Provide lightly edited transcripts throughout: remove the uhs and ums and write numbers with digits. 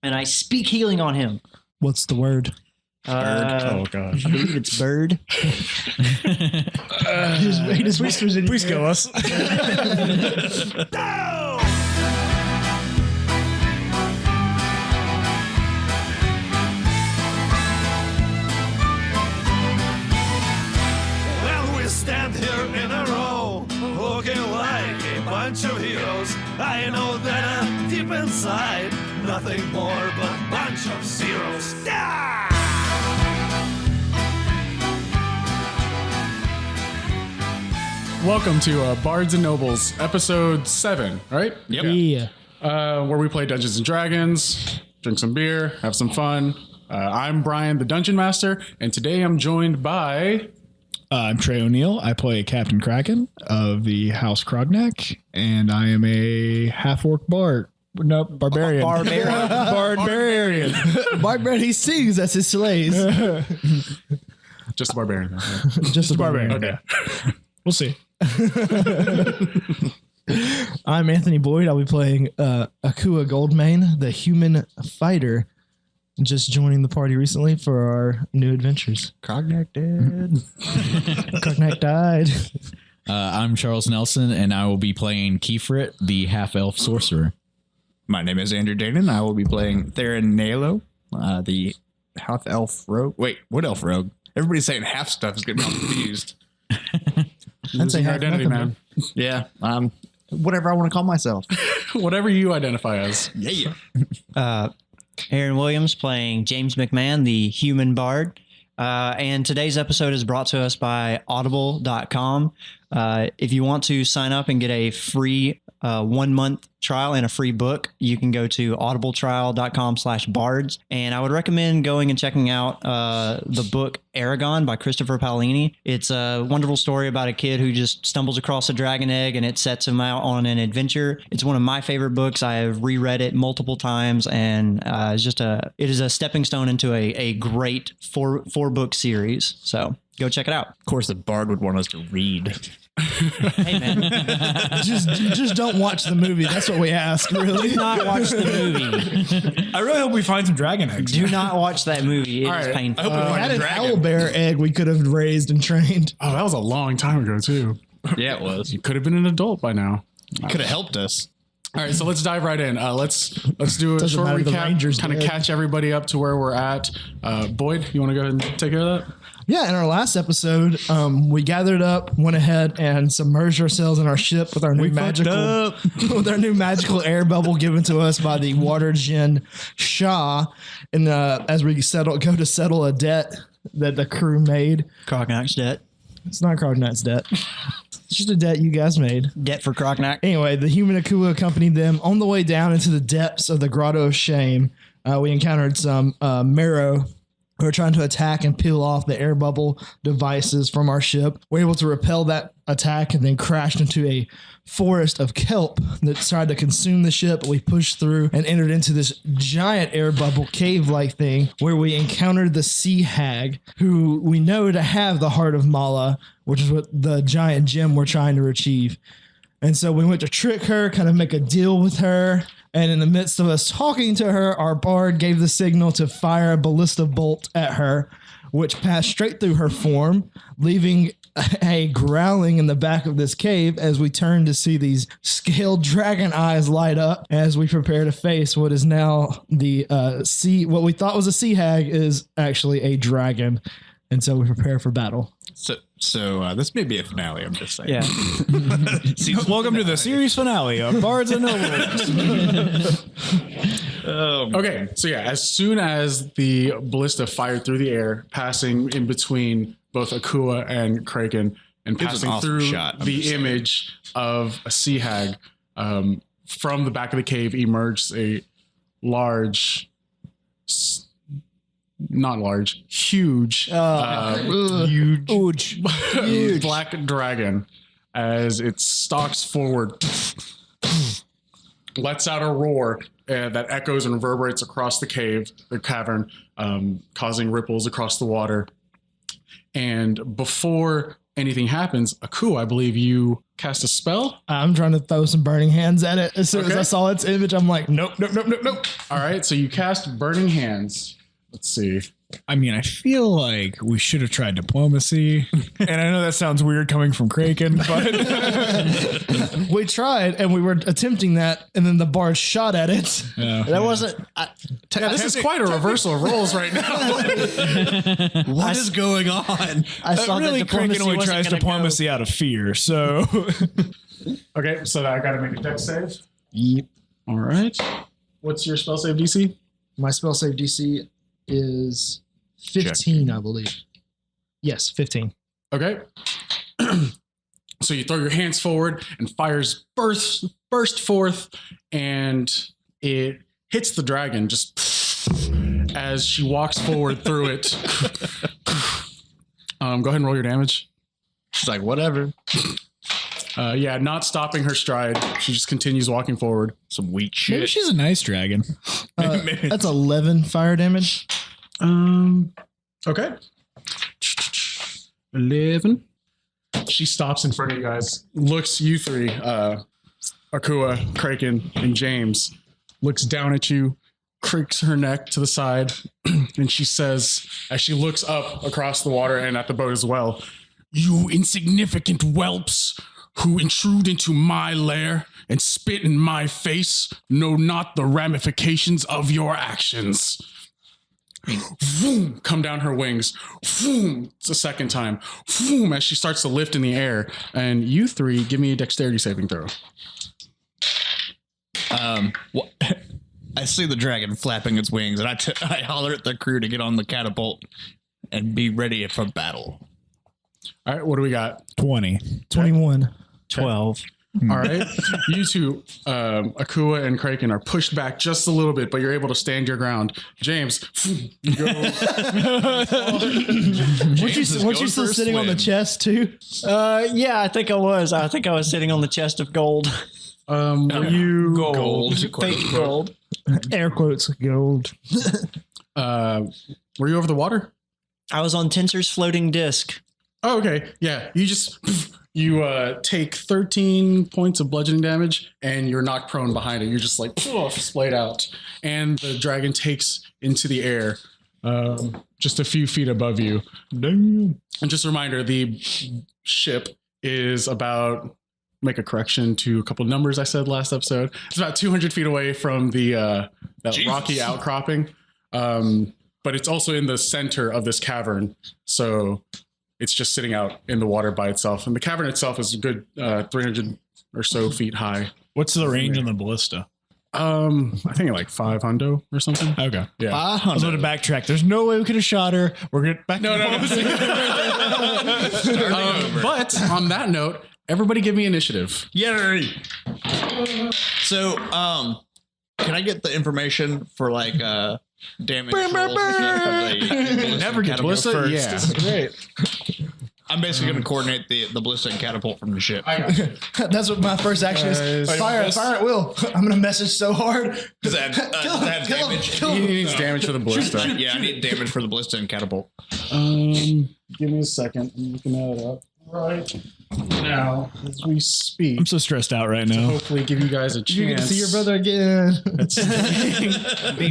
and I speak healing on him. What's the word? Bird. Oh gosh. I believe it's bird. He just whispers in Please kill us. Well, we stand here in a row, looking like a bunch of heroes. I know that deep inside, nothing more but a bunch of zeros. Yeah! Welcome to Bards Nobles, episode 7, right? Yeah. Where we play Dungeons and Dragons, drink some beer, have some fun. I'm Brian, the Dungeon Master, and today I'm joined by... I'm Trey O'Neill. I play Captain Kraken of the House Krognak, and I am a half-orc bard. No, barbarian. Barbarian. Barbarian. He sings. That's his slays. Just a barbarian. Just a barbarian. Okay. We'll see. I'm Anthony Boyd. I'll be playing Akua Goldmane, the human fighter, just joining the party recently for our new adventures. Krognak dead. Krognak died. I'm Charles Nelson, and I will be playing Kefrit, the half-elf sorcerer. My name is Andrew Danon. I will be playing Theron Nalo, the half-elf rogue. Wait, what elf rogue? Everybody's saying half stuff is getting me all confused. I'd say Your half identity, nothing, man. Yeah, whatever I want to call myself. Whatever you identify as. Yeah. Aaron Williams playing James McMahon, the human bard. And today's episode is brought to us by audible.com. If you want to sign up and get a free 1-month trial and a free book, you can go to audibletrial.com/bards. And I would recommend going and checking out the book Aragon by Christopher Paolini. It's a wonderful story about a kid who just stumbles across a dragon egg and it sets him out on an adventure. It's one of my favorite books. I have reread it multiple times, and it is a stepping stone into a great four book series. So go check it out. Of course, the bard would want us to read. Hey man, just don't watch the movie. That's what we ask, really. do not watch the movie. I really hope we find some dragon eggs. Do not watch that movie. It is right. painful. I hope we We find had a an dragon. owlbear egg we could have raised and trained. Oh, that was a long time ago, too. Yeah, it was. You could have been an adult by now. Could have helped us. All right, so let's dive right in. Let's do a Doesn't short matter, the recap, Rangers kind of did. catch everybody up to where we're at. Boyd, you want to go ahead and take care of that? Yeah, in our last episode, we gathered up, went ahead, and submerged ourselves in our ship with our new magical air bubble given to us by the Water Djinn Shah. And as we go to settle a debt that the crew made, Crognac's debt. it's not Crognac's debt. It's just a debt you guys made. Debt for Crognac. Anyway, the human Akua accompanied them on the way down into the depths of the Grotto of Shame. We encountered some marrow who were trying to attack and peel off the air bubble devices from our ship. We were able to repel that attack and then crashed into a forest of kelp that tried to consume the ship. We pushed through and entered into this giant air bubble cave-like thing where we encountered the sea hag, who we know to have the heart of Mala, which is what the giant gem we're trying to achieve. And so we went to trick her, kind of make a deal with her. And in the midst of us talking to her, our bard gave the signal to fire a ballista bolt at her, which passed straight through her form, leaving a growling in the back of this cave as we turned to see these scaled dragon eyes light up as we prepare to face what is now the what we thought was a sea hag is actually a dragon. And so we prepare for battle. So this may be a finale, I'm just saying. Yeah. Welcome to the series finale of Bards Nobles. Okay, so yeah, as soon as the ballista fired through the air, passing in between both Akua and Kraken, and was an passing awesome through shot, I'm the just saying. image of a sea hag, from the back of the cave emerged a large, not large, huge, huge black dragon as it stalks forward, lets out a roar that echoes and reverberates across the cave, the cavern, causing ripples across the water. And before anything happens, Aku, I believe you cast a spell. I'm trying to throw some burning hands at it. As soon as Okay. I saw its image, I'm like, nope. All right, so you cast Burning Hands. Let's see. I mean, I feel like we should have tried diplomacy. And I know that sounds weird coming from Kraken, but We tried, and we were attempting that, and then the bard shot at it. That wasn't. Yeah, this is quite a reversal of roles right now. What is going on? I saw really that Kraken diplomacy only wasn't tries gonna diplomacy out of fear. So Okay, so I got to make a dex save. Yep. All right. What's your spell save DC? My spell save DC is 15, I believe. Yes, 15. Okay. So you throw your hands forward and fires burst forth, and it hits the dragon just as she walks forward through it. Go ahead and roll your damage. She's like, whatever. Yeah, not stopping her stride. She just continues walking forward. Some weak maybe shit. she's a nice dragon. That's 11 fire damage. Okay. 11. She stops in front of you guys, looks you three, Akua, Kraken, and James, looks down at you, cricks her neck to the side, and she says, as she looks up across the water and at the boat as well, "You insignificant whelps who intrude into my lair and spit in my face know not the ramifications of your actions." Vroom, come down her wings. Vroom, it's the second time. Vroom, as she starts to lift in the air. And you three, give me a dexterity saving throw. I see the dragon flapping its wings, and I holler at the crew to get on the catapult and be ready for battle. All right, what do we got? 20. 21. 12. All right, you two, Akua and Kraken, are pushed back just a little bit, but you're able to stand your ground. James, you go. Weren't you still sitting on the chest, too? Yeah, I think I was. I think I was sitting on the chest of gold. Were you Gold. Fake gold. Air quotes, gold. Were you over the water? I was on Tensor's floating disc. Oh, okay. Yeah, you take 13 points of bludgeoning damage, and you're knocked prone behind it. You're just like splayed out, and the dragon takes into the air, just a few feet above you. And just a reminder, the ship is about. Make a correction to a couple numbers I said last episode. It's about 200 feet away from the that rocky outcropping, but it's also in the center of this cavern. So it's just sitting out in the water by itself. And the cavern itself is a good 300 or so feet high. What's the range on the ballista? I think like 5 hundo or something. Okay. Yeah. I was going to backtrack. There's no way we could have shot her. We're going to back. No. But on that note, everybody give me initiative. Yay! So, can I get the information for like damage rolls and stuff? Never get Ballista? first. Yeah. Great. I'm basically going to coordinate the ballista and catapult from the ship. That's what my first action is. Fire at will. I'm going to message so hard. Does that have damage? He needs damage for the ballista. Yeah, I need damage for the ballista and catapult. Give me a second. I'm looking that up right now as we speak. I'm so stressed out right now. Hopefully, give you guys a chance. You get to see your brother again.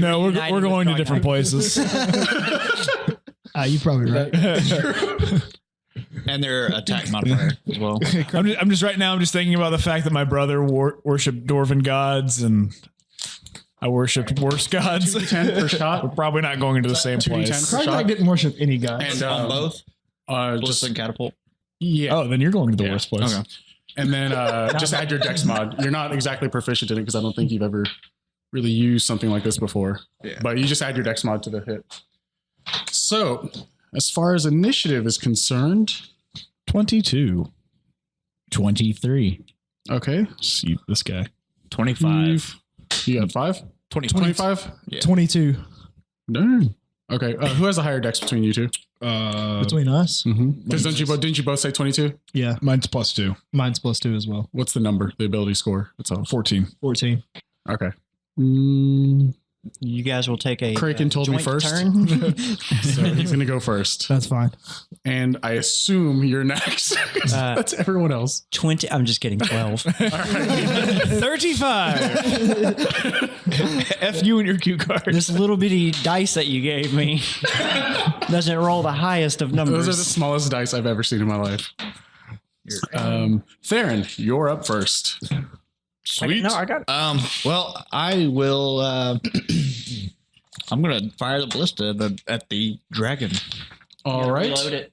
No, we're going to different places. You're probably right. And their attack modifier as well. I'm just right now. I'm just thinking about the fact that my brother worshipped dwarven gods and I worshipped worse gods. 2d10 per shot. We're probably not going into the same 2d10 place. per shot. Kragnak didn't worship any gods. And On both? just Ballista and catapult? yeah. Oh, then you're going to the worst place. Okay. And then just add your dex mod. You're not exactly proficient in it because I don't think you've ever really used something like this before. Yeah. But you just add your dex mod to the hit. So, as far as initiative is concerned, 22. 23. okay. See this guy. 25. You got 5? 25? Yeah. 22 Darn. Okay. Who has a higher dex between you two? between us. Because didn't you both say 22? Yeah, Mine's +2. mine's +2 as well. What's the number? The ability score itself. 14. 14. Okay. You guys will take a Kraken told me joint first. turn. So he's going to go first. That's fine. And I assume you're next. That's everyone else. 20. I'm just kidding. 12. 35. F you and your cue card. This little bitty dice that you gave me doesn't roll the highest of numbers. Those are the smallest dice I've ever seen in my life. Theron, you're up first. Sweet. No, I got it. Well, I will. I'm gonna fire the ballista at the dragon. All right. Reload it.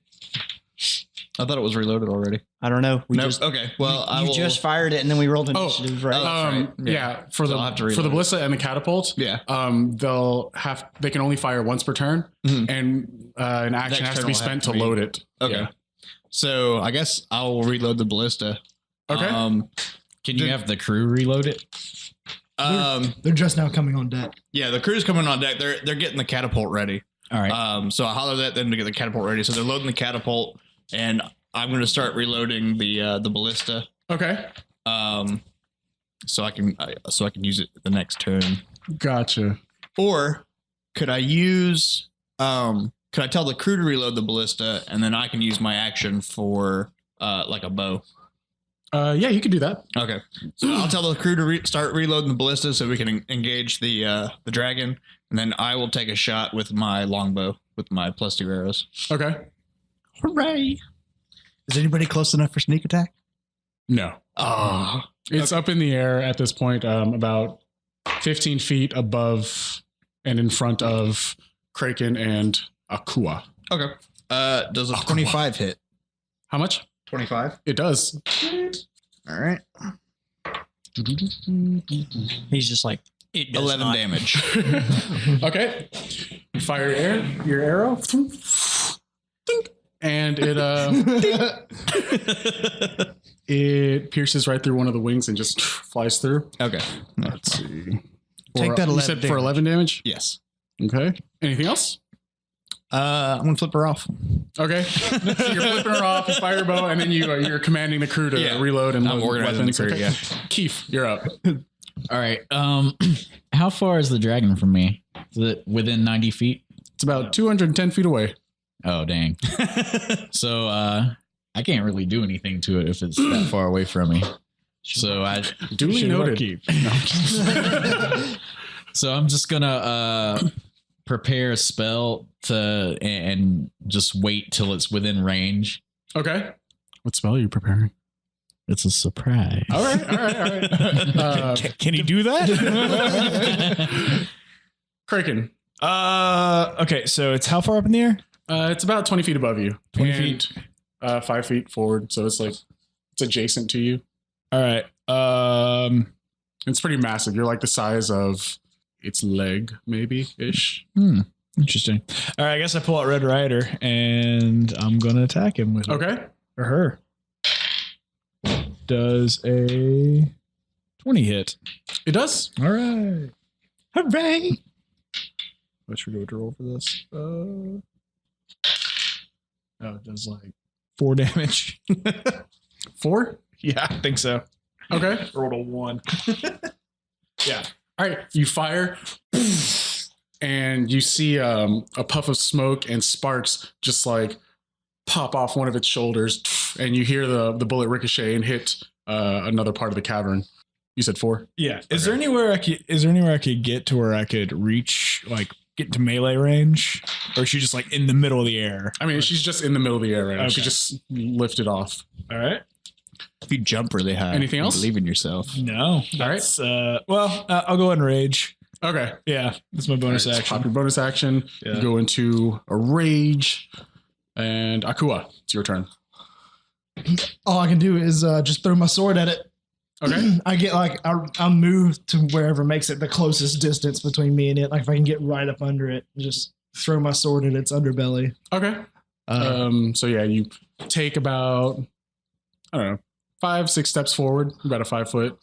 I thought it was reloaded already. I don't know. We Nope. just Okay. Well, I you will. just fired it and then we rolled initiative, right? right. Yeah, for So I'll have to the reload it. ballista and the catapult. Yeah. They can only fire once per turn, Mhm. and an action Next has to turn be will have spent to to be- load it. Okay. Yeah. So I guess I will reload the ballista. Okay. Can you have the crew reload it? They're just now coming on deck. Yeah, the crew's coming on deck. They're getting the catapult ready. All right. So I hollered at them to get the catapult ready. So they're loading the catapult, and I'm going to start reloading the ballista. Okay. So I can use it the next turn. Gotcha. Or could I use? Could I tell the crew to reload the ballista, and then I can use my action for like a bow? Yeah, you can do that. Okay. So I'll tell the crew to start reloading the ballista so we can engage the dragon, and then I will take a shot with my longbow with my +2 arrows. Okay. Hooray! Is anybody close enough for sneak attack? No. Oh. It's up in the air at this point, about 15 feet above and in front of Kraken and Akua. Okay. Does a 25 hit? How much? 25. It does. All right. He's just like, it does 11 not. damage. Okay. You fire your arrow. And it pierces right through one of the wings and just flies through. Okay. Let's see. Take that You 11 said for damage. 11 damage? Yes. Okay. Anything else? I'm gonna flip her off. Okay. So you're flipping her off, you fire your bow, and then you're commanding the crew to Yeah. reload and I'm load organizing weapons. the crew, Okay. yeah. Keith, you're up. All right. How far is the dragon from me? Is it within 90 feet? It's about 210 feet away. Oh, dang. So I can't really do anything to it if it's that far away from me. So Duly Should noted. keep. so I'm just gonna prepare a spell and just wait till it's within range. Okay. What spell are you preparing? It's a surprise. All right. Can he do that? Kraken. Okay, so it's how far up in the air? It's about 20 feet above you. 20 and, feet. 5 feet forward. So it's adjacent to you. All right. It's pretty massive. You're like the size of its leg, maybe ish. Interesting. All right, I guess I pull out Red Rider and I'm gonna attack him with it. Okay. Or her. Does a 20 hit? It does. All right. Hooray! I should go to roll for this. It does like 4 damage. 4? Yeah, I think so. Okay. Rolled a 1. Yeah. All right. You fire, and you see a puff of smoke and sparks just like pop off one of its shoulders, and you hear the bullet ricochet and hit another part of the cavern. You said 4? Yeah. Is there anywhere I could get to where I could reach, like get to melee range? Or is she just like in the middle of the air? I mean, she's just in the middle of the air right now. She Okay. just lifted off. All right. If you jump really high, Anything you else? believe in yourself. No. That's, I'll go ahead and rage. Okay. Yeah. That's my bonus All right, action. Pop your bonus action. Yeah. You go into a rage. And Akua, it's your turn. All I can do is just throw my sword at it. Okay. I get I'll move to wherever makes it the closest distance between me and it. Like if I can get right up under it, just throw my sword in its underbelly. Okay. So yeah, you take about, I don't know, 5-6 steps forward, about a 5 foot.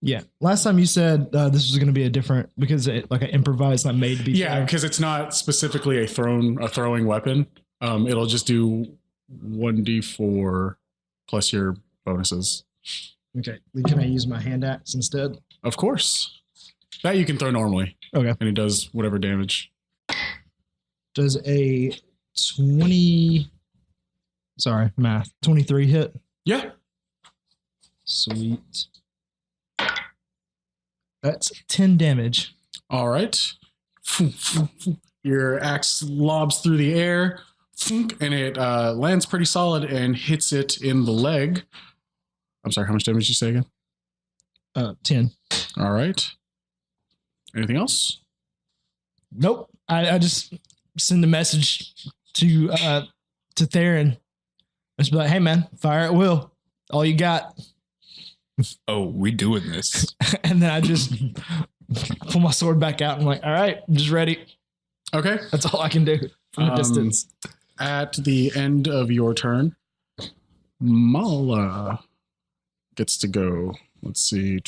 Yeah. Last time you said this was going to be a different because it like an improvised, not made to be. Yeah, thrown. because it's not specifically a throwing weapon. It'll just do 1d4 plus your bonuses. Okay. Can I use my hand axe instead? Of course. That you can throw normally, Okay. and it does whatever damage. Does a 20? Sorry, math. 23 hit. Yeah. Sweet. That's 10 damage. All right. Your axe lobs through the air, and it lands pretty solid and hits it in the leg. I'm sorry, how much damage did you say again? 10. All right. Anything else? Nope. I just send a message to Theron. Just be like, hey man, fire at will. All you got. Oh, we doing this. And then I just pull my sword back out. I'm like, all right, I'm just ready. Okay. That's all I can do from a distance. At the end of your turn, Mala gets to go. Let's see.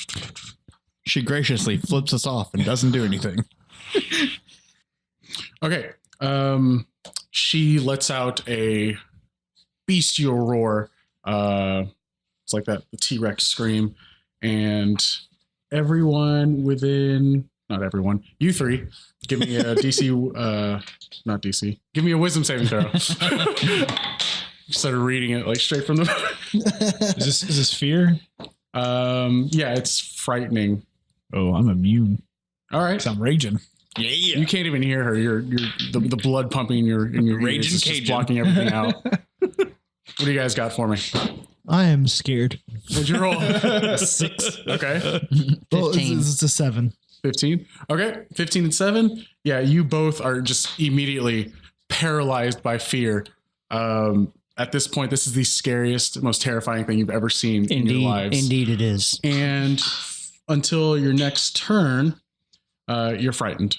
She graciously flips us off and doesn't do anything. Okay. She lets out a bestial roar. It's like that, the T-Rex scream. And everyone within, not everyone, you three, give me a DC, not DC, give me a wisdom saving throw. Started reading it like straight from the Is this fear? Yeah, it's frightening. Oh, I'm immune. All right. 'Cause I'm raging. You can't even hear her. You're the blood pumping in your Raging ears is just Cajun. blocking everything out. What do you guys got for me? I am scared. What'd you roll? 6. Okay. Well, 15. it's a 7. 15. Okay. 15 and 7. Yeah, you both are just immediately paralyzed by fear. At this point, this is the scariest, most terrifying thing you've ever seen in your lives. Indeed it is. And until your next turn, you're frightened.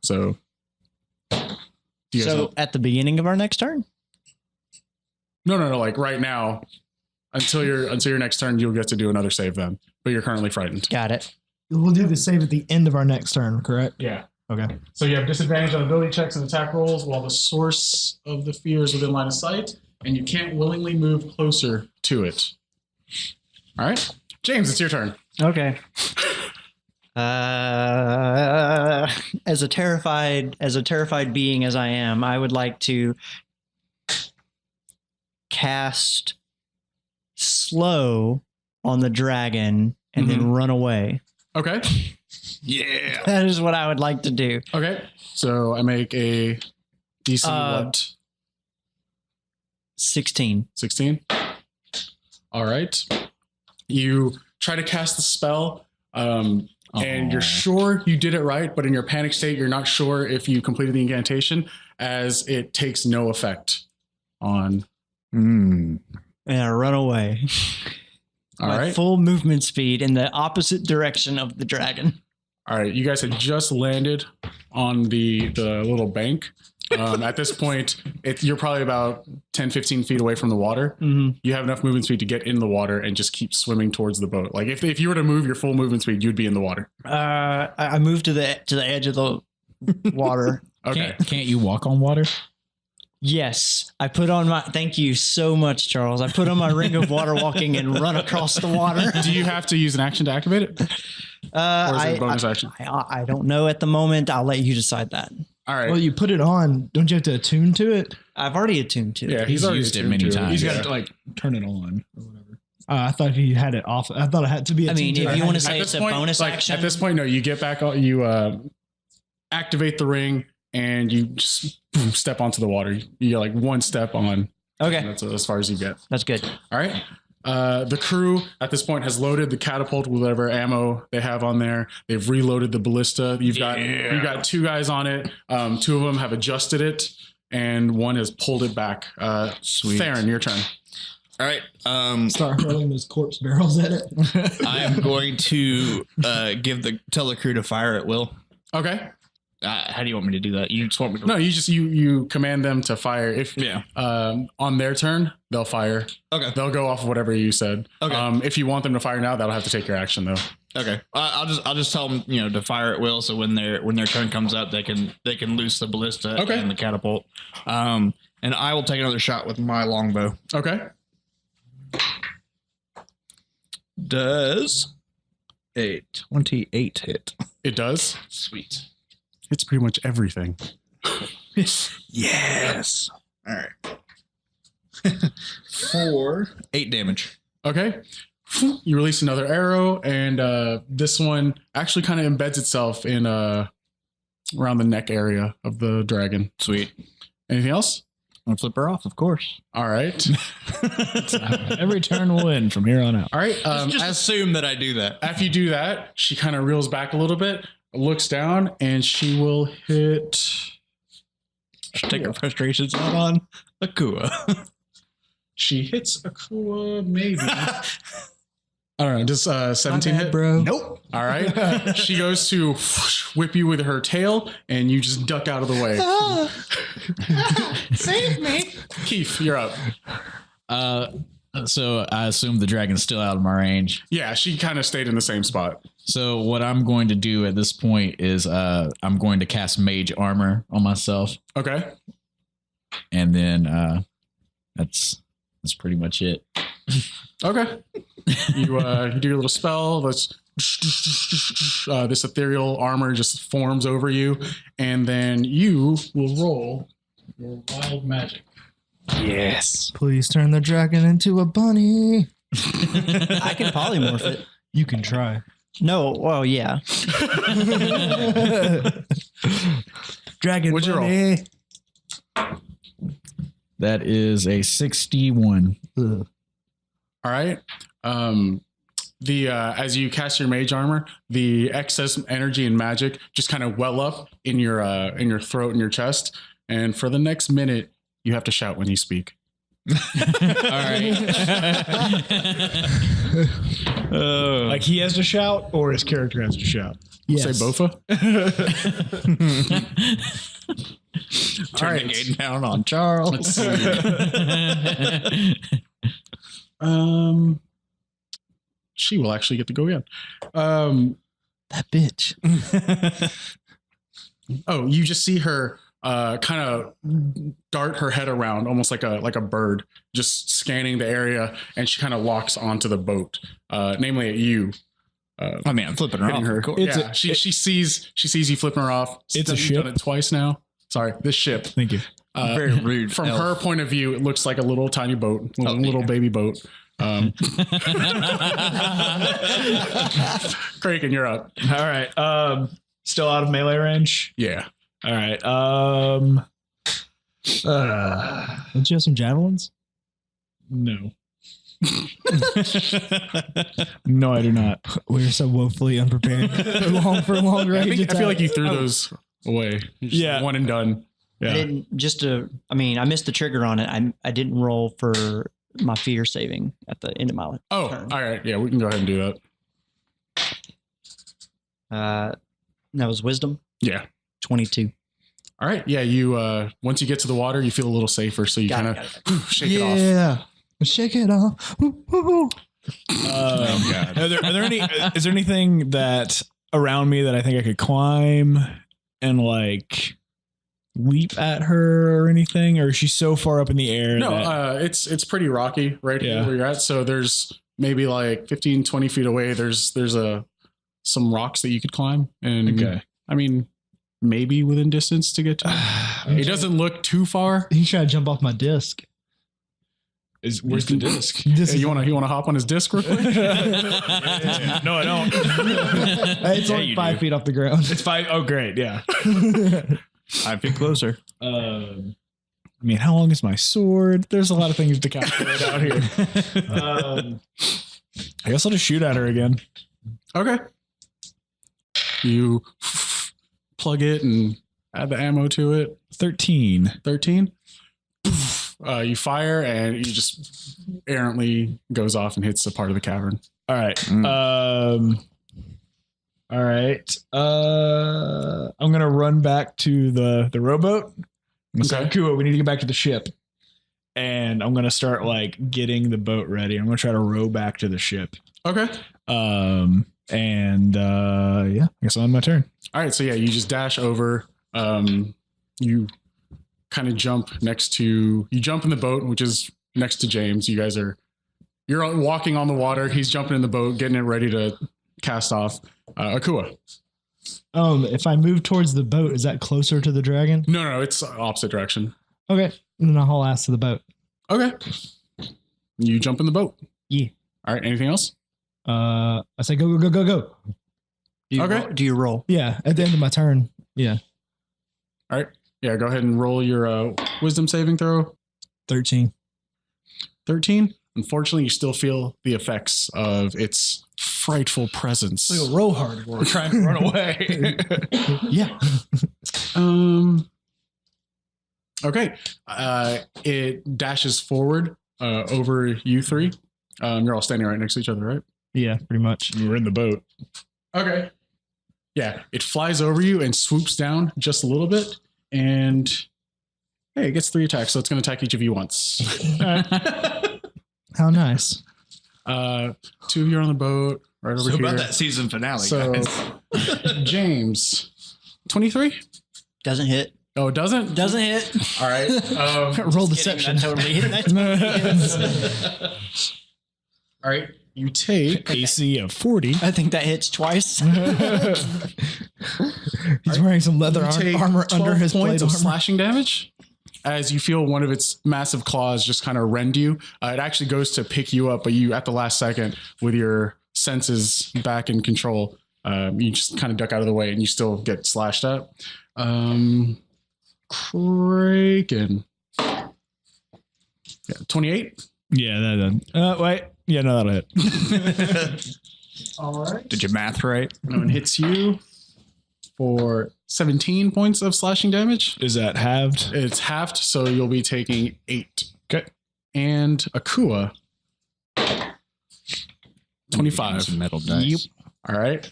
So, do you guys know? At the beginning of our next turn? No. Like right now, until your next turn, you'll get to do another save then. But you're currently frightened. Got it. We'll do the save at the end of our next turn, correct? Yeah. Okay. So you have disadvantage on ability checks and attack rolls while the source of the fear is within line of sight, and you can't willingly move closer to it. All right, James, it's your turn. Okay. As a terrified being as I am, I would like to cast slow on the dragon and then run away. Okay. Yeah. That is what I would like to do. Okay. So I make a DC what? 16. 16. All right. You try to cast the spell, and you're sure you did it right, but in your panic state, you're not sure if you completed the incantation, as it takes no effect on. And I run away. All My right. full movement speed in the opposite direction of the dragon. All right. You guys had just landed on the little bank. At this point, you're probably about 10, 15 feet away from the water. Mm-hmm. You have enough movement speed to get in the water and just keep swimming towards the boat. Like if you were to move your full movement speed, you'd be in the water. I moved to the edge of the water. Okay. Can't you walk on water? Yes, I put on my. Thank you so much, Charles. I put on my ring of water walking and run across the water. Do you have to use an action to activate it? Or is it a bonus action? I don't know at the moment. I'll let you decide that. All right. Well, you put it on. Don't you have to attune to it? I've already attuned to it. Yeah, He's already used it attuned many to times. He's Yeah. got to like turn it on or whatever. I thought he had it off. I thought it had to be. I mean, attuned if to you it. want to At say this it's a point, bonus like, action. At this point, no, you get back, you activate the ring and you just step onto the water. You get like one step on. Okay, That's as far as you get. that's good. All right. The crew at this point has loaded the catapult with whatever ammo they have on there. They've reloaded the ballista. You've got 2 guys on it. 2 of them have adjusted it, and one has pulled it back. Sweet. Theron, your turn. All right. Start hurling those corpse barrels at it. I am going to tell the crew to fire at will. Okay. How do you want me to do that? You just want me to? No, you command them to fire. If Yeah. on their turn, they'll fire. Okay. They'll go off of whatever you said. Okay. If you want them to fire now, that'll have to take your action though. Okay. I'll just tell them to fire at will. So when their turn comes up, they can loose the ballista and the catapult. And I will take another shot with my longbow. Okay. Does A 28 hit. It does. Sweet. It's pretty much everything. Yes. All right. 8 damage. Okay. You release another arrow, and this one actually kind of embeds itself in around the neck area of the dragon. Sweet. Anything else? I'm gonna flip her off, of course. All right. Every turn will win from here on out. All right. Just assume that I do that. After you do that, she kind of reels back a little bit, looks down, and she will hit. Just take her frustrations out on Akua. She hits Akua, maybe. I don't know. Does 17 hit? bro. Nope. All right. She goes to whip you with her tail, and you just duck out of the way. Save me. Keith, you're up. So I assume the dragon's still out of my range. Yeah, she kind of stayed in the same spot. So what I'm going to do at this point is I'm going to cast Mage Armor on myself, Okay. and then that's pretty much it. Okay. You do your little spell. This ethereal armor just forms over you, and then you will roll your wild magic. Yes. Please turn the dragon into a bunny. I can polymorph it. You can try. No, well, yeah. Dragon What'd you roll? bunny. That is a 61. All right. As you cast your mage armor, the excess energy and magic just kind of well up in your throat and your chest, and for the next minute, you have to shout when you speak. All right. Like he has to shout, or his character has to shout. Yes. Say Bofa. Turn the game down on Charles. Let's see. She will actually get to go in. That bitch. Oh, you just see her kind of dart her head around, almost like a bird, just scanning the area, and she kind of locks onto the boat, namely at you. I mean, I'm flipping her Hitting off. her. Of course. Yeah, she sees you flipping her off. It's a You've ship? done it twice now. Sorry, this ship. Thank you. Very rude. From elf. her point of view, it looks like a little tiny boat, little yeah. baby boat. Kraken, you're up. All right. Still out of melee range. Yeah. All right. Don't you have some javelins? No. No, I do not. We're so woefully unprepared for long range. I feel like you threw those away. Just Yeah. One and done. I Yeah. didn't I missed the trigger on it. I didn't roll for my fear saving at the end of my Oh, turn. all right. Yeah, we can go ahead and do that. That was wisdom. Yeah. 22. All right. Yeah, you once you get to the water, you feel a little safer, so you Got kind it, of shake it off. Yeah. Shake it off. Woo, woo, woo. God. Are there any? Is there anything that around me that I think I could climb and like leap at her or anything, or is she so far up in the air? No, that, it's pretty rocky right here Yeah. where you're at. So there's maybe like 15, 20 feet away. There's some rocks that you could climb. And Okay. I mean, maybe within distance to get to it. It doesn't look too far. He's trying to jump off my disc. where's the disc? This Hey, is you want to hop on his disc real quick? No, I don't. it's only 5 feet off the ground. It's 5. Oh, great. Yeah. 5 feet closer. I mean, how long is my sword? There's a lot of things to calculate out here. I guess I'll just shoot at her again. Okay. You plug it and add the ammo to it. 13. 13. You fire and you just errantly goes off and hits a part of the cavern. All right. All right. I'm gonna run back to the rowboat. I'm gonna say, Okay. Kua, we need to get back to the ship. And I'm gonna start like getting the boat ready. I'm gonna try to row back to the ship. Okay. Yeah, I guess I'm on my turn. All right. So yeah, you just dash over. You kind of jump you jump in the boat, which is next to James. You're walking on the water. He's jumping in the boat, getting it ready to cast off. Akua. If I move towards the boat, is that closer to the dragon? No, it's opposite direction. Okay. And then I'll haul ass to the boat. Okay. You jump in the boat. Yeah. All right. Anything else? I say go, go, go, go, go. Okay. Do you roll? Yeah. At the end of my turn. Yeah. All right. Yeah. Go ahead and roll your wisdom saving throw. 13. 13. Unfortunately, you still feel the effects of its frightful presence. We'll roll hard. We're trying to run away. Yeah. Okay. It dashes forward over you three. You're all standing right next to each other, right? Yeah, pretty much. We're in the boat. Okay. Yeah. It flies over you and swoops down just a little bit. And hey, it gets 3 attacks, so it's going to attack each of you once. How nice. 2 of you are on the boat right over So here. about that season finale, So, guys. James, 23? Doesn't hit. Oh, it doesn't? Doesn't hit. All right. Roll deception. That totally hit. That totally hits. All right. You take AC of 40. I think that hits twice. He's wearing some leather armor 12 under his points plate of armor. slashing damage as you feel one of its massive claws just kind of rend you. It actually goes to pick you up, but you at the last second with your senses back in control, you just kind of duck out of the way and you still get slashed at. Kraken. Yeah, 28. Yeah, that. Wait. Yeah, no, that'll hit. All right. Did you math right? No one hits you for 17 points of slashing damage. Is that halved? It's halved, so you'll be taking 8. Okay. And Akua, 25. Some metal dice. All right.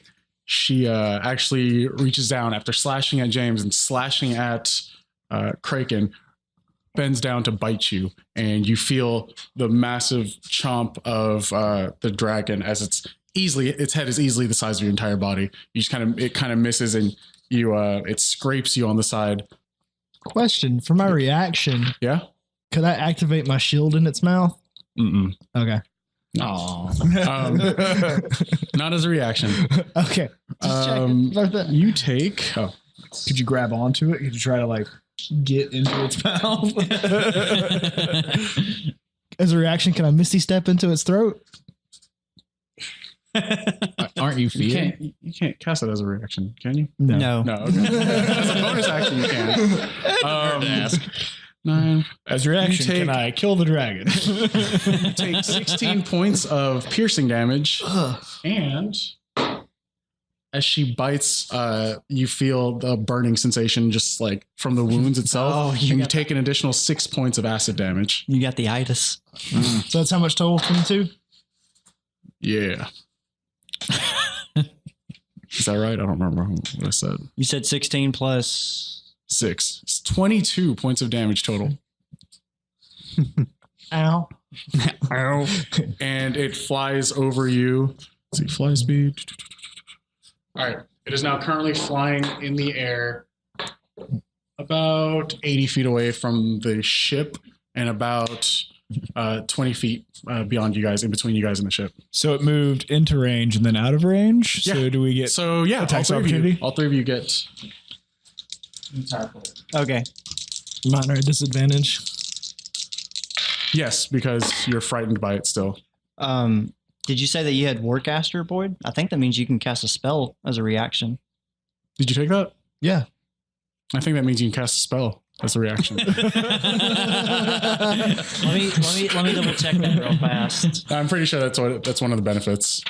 She actually reaches down after slashing at James and slashing at Kraken, bends down to bite you, and you feel the massive chomp of the dragon as its head is easily the size of your entire body. You just it kind of misses, and it scrapes you on the side. Question for my reaction. Yeah. Could I activate my shield in its mouth? Mm-mm. Okay. Not as a reaction. Okay. Just checking. Like that. You take. Oh, Could you grab onto it? Could you try to like get into its mouth? As a reaction, can I misty step into its throat? Aren't you feeding? you can't cast it as a reaction, can you? No. No. Okay. As a bonus action, you can. 9. As a reaction, can I kill the dragon? You take 16 points of piercing damage, and as she bites, you feel the burning sensation just like from the wounds itself. Oh, and you take an additional 6 points of acid damage. You got the itis. So that's how much total? 22? Yeah. Is that right? I don't remember what I said. You said 16 plus. 6. It's 22 points of damage total. Ow. And it flies over you. Let's see, fly speed. All right. It is now currently flying in the air about 80 feet away from the ship and about 20 feet beyond you guys, in between you guys and the ship. So it moved into range and then out of range. Yeah. So do we get? So yeah, attacks opportunity? All 3 of you get. Okay. Minor disadvantage. Yes, because you're frightened by it still. Did you say that you had Warcaster, Boyd? I think that means you can cast a spell as a reaction. Did you take that? Yeah. I think that means you can cast a spell as a reaction. Let me double check that real fast. I'm pretty sure that's one of the benefits.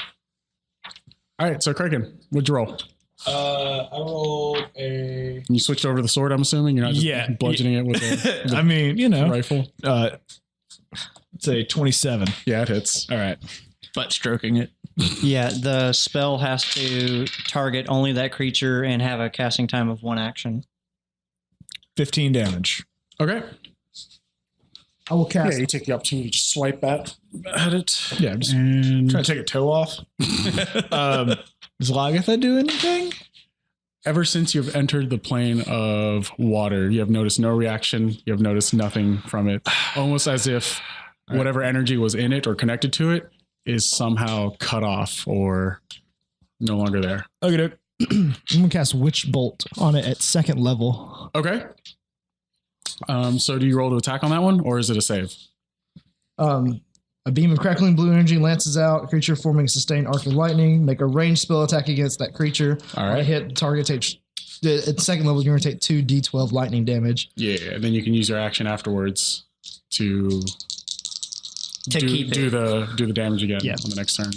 All right, so Kraken, what'd you roll? I rolled a. You switched over to the sword, I'm assuming? You're not just bludgeoning it with the I mean, you know, rifle? say 27. Yeah, it hits. All right. Butt stroking it. Yeah, the spell has to target only that creature and have a casting time of 1 action. 15 damage. Okay. I will cast. Yeah, you take the opportunity to just swipe at it. Yeah, I'm just And trying to take a toe off. Does Lagatha do anything? ever since you've entered the plane of water, you have noticed no reaction. You have noticed nothing from it. Almost as if whatever energy was in it or connected to it is somehow cut off or No longer there. Okay. I'm gonna cast Witch Bolt on it at 2nd level. Okay. So do you roll to attack on that one, or is it a save? A beam of crackling blue energy lances out. A creature forming a sustained arc of lightning. Make a ranged spell attack against that creature. All On a right. hit, the target takes. At 2nd level, you're going to take 2d12 lightning damage. Yeah, and then you can use your action afterwards to keep do the damage again Yeah. on the next turn.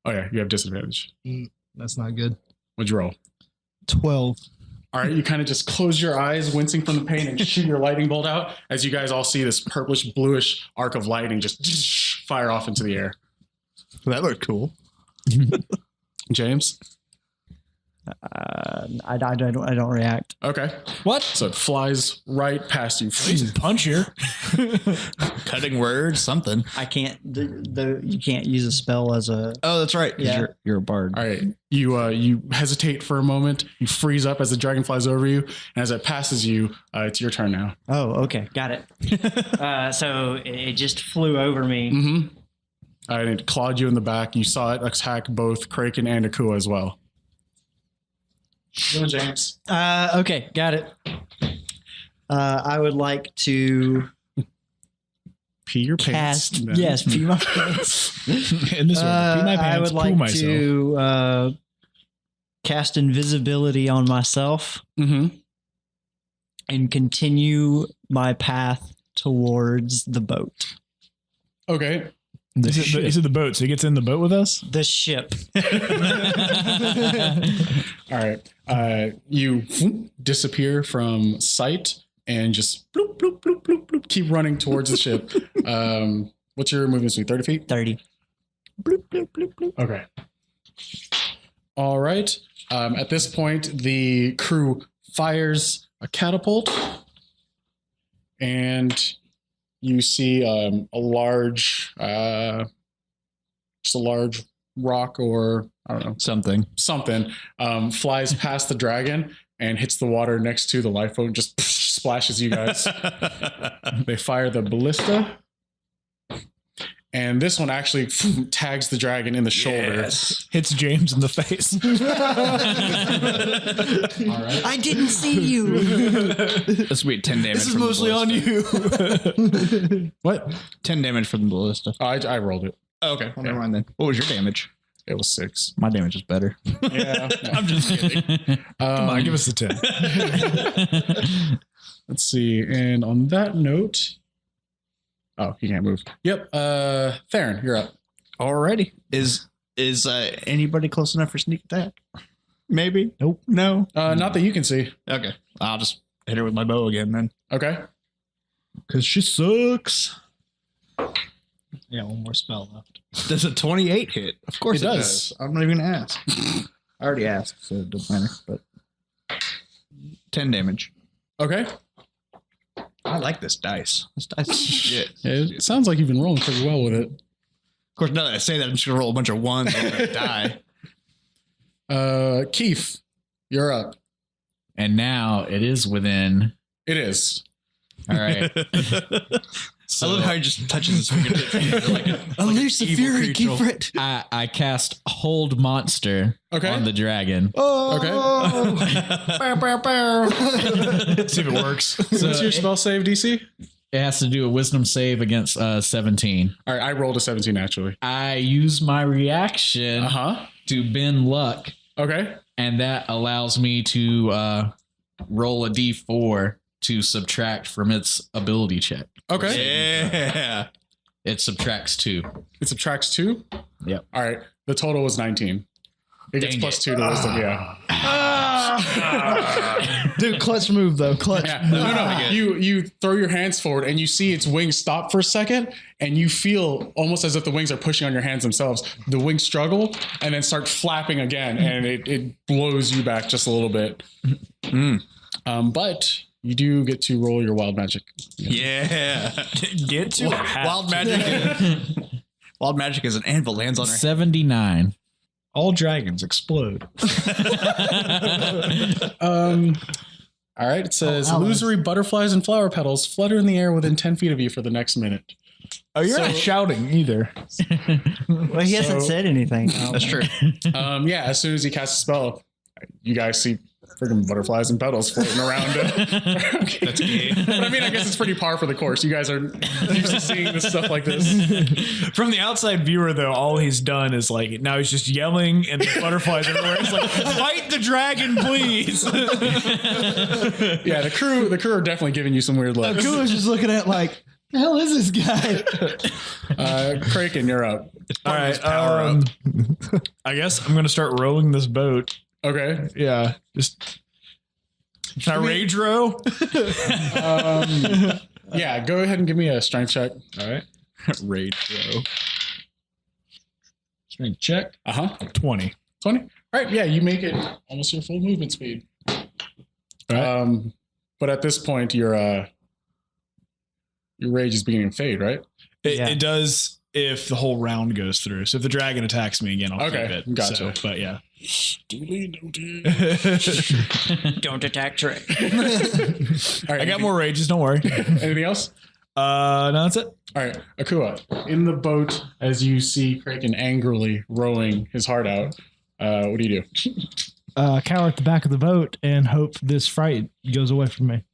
Oh yeah, you have disadvantage. That's not good. What'd you roll? 12. All right, you kind of just close your eyes, wincing from the pain, and shoot your lightning bolt out as you guys all see this purplish, bluish arc of lightning just fire off into the air. That looked cool. James? I don't react. Okay. What? So it flies right past you. Punch here. Cutting words, something. I can't. You can't use a spell as a. Oh, that's right. 'Cause Yeah. You're a bard. All right. You hesitate for a moment. You freeze up as the dragon flies over you, and as it passes you, it's your turn now. Oh, okay, got it. So it just flew over me. Mm-hmm. And it clawed you in the back. You saw it attack both Kraken and Akua as well. Go, James. Okay, got it. I would like to Pee your pants. cast. then. Yes, pee my pants. In this one, pee my pants, I would poo like myself. to cast invisibility on myself Mm-hmm. and continue my path towards the boat. Okay. Is it the boat? So he gets in the boat with us? The ship. All right. You disappear from sight and just bloop, bloop, bloop, bloop, bloop, keep running towards the ship. What's your movement speed? 30 feet? 30. Bloop, bloop, bloop, bloop. Okay. All right. At this point, the crew fires a catapult, and you see a large, just a large rock or I don't know Something. something flies past the dragon and hits the water next to the lifeboat and just splashes you guys. They fire the ballista. And this one actually tags the dragon in the shoulder. Hits James in the face. All right. I didn't see you. This will be 10 damage. This is from the mostly on ballista. you. What? 10 damage from the ballista. Oh, I rolled it. Oh, okay. Well, never mind then. What was your damage? It was 6. My damage is better. Yeah. I'm just kidding. Come on, give us a 10. Let's see. And on that note, oh, he can't move. Yep. Theron, you're up. Alrighty. Is anybody close enough for sneak attack? Maybe. Nope. No. Not that you can see. Okay. I'll just hit her with my bow again then. Okay. Because she sucks. Yeah, one more spell left. Does a 28 hit? Of course It it does. does. I'm not even gonna ask. I already asked, so it don't matter. But 10 damage. Okay. I like this dice. This dice is shit. It sounds like you've been rolling pretty well with it. Of course, now that I say that, I'm just gonna roll a bunch of ones and I'm gonna die. Keith, you're up. And now it is within. It is. All right. I love how he just touches his fingertips. Like Unleash the fury, creature. Kefrit. I cast Hold Monster Okay. on the dragon. Okay. See if it works. What's your spell save DC? It has to do a wisdom save against 17. All right, I rolled a 17 actually. I use my reaction Uh-huh. to bend luck, Okay. and that allows me to roll a d4 to subtract from its ability check. Okay. Yeah. It subtracts 2. It subtracts 2? Yep. All right. The total was 19. It gets Dang plus it. 2 to wisdom, yeah. Dude, clutch move though. Clutch. Yeah. No. You throw your hands forward and you see its wings stop for a second, and you feel almost as if the wings are pushing on your hands themselves. The wings struggle and then start flapping again, and it blows you back just a little bit. But you do get to roll your wild magic. Yeah. Get to Wild magic. Wild magic is an anvil lands on her. 79. all dragons explode. All right. It says allies. illusory butterflies and flower petals flutter in the air within 10 feet of you for the next minute. Oh, you're not shouting either. Well, he hasn't said anything. That's true. Yeah, as soon as he casts a spell, you guys see freaking butterflies and petals floating around. That's gay. But I mean, I guess it's pretty par for the course. You guys are used to seeing this stuff like this. From the outside viewer, though, all he's done is like now he's just yelling and the butterflies everywhere. It's like, fight the dragon, please. Yeah, the crew are definitely giving you some weird looks. Aku was just looking at like, the hell is this guy? Kraken, you're up. All right, I guess I'm gonna start rowing this boat. Okay. Yeah, just can I rage row? Yeah, go ahead and give me a strength check. All right, Rage row. strength check. 20. 20. All right, yeah, you make it almost your full movement speed. All right. But at this point, your rage is beginning to fade, right? It does if the whole round goes through. So if the dragon attacks me again, I'll keep Okay, it. gotcha. So, but yeah. Duly noted. Don't attack Trick. All right, I got more rages, don't worry. Anything else? No, that's it. All right, Akua, in the boat, as you see Kraken angrily rowing his heart out, what do you do? Cower at the back of the boat and hope this fright goes away from me.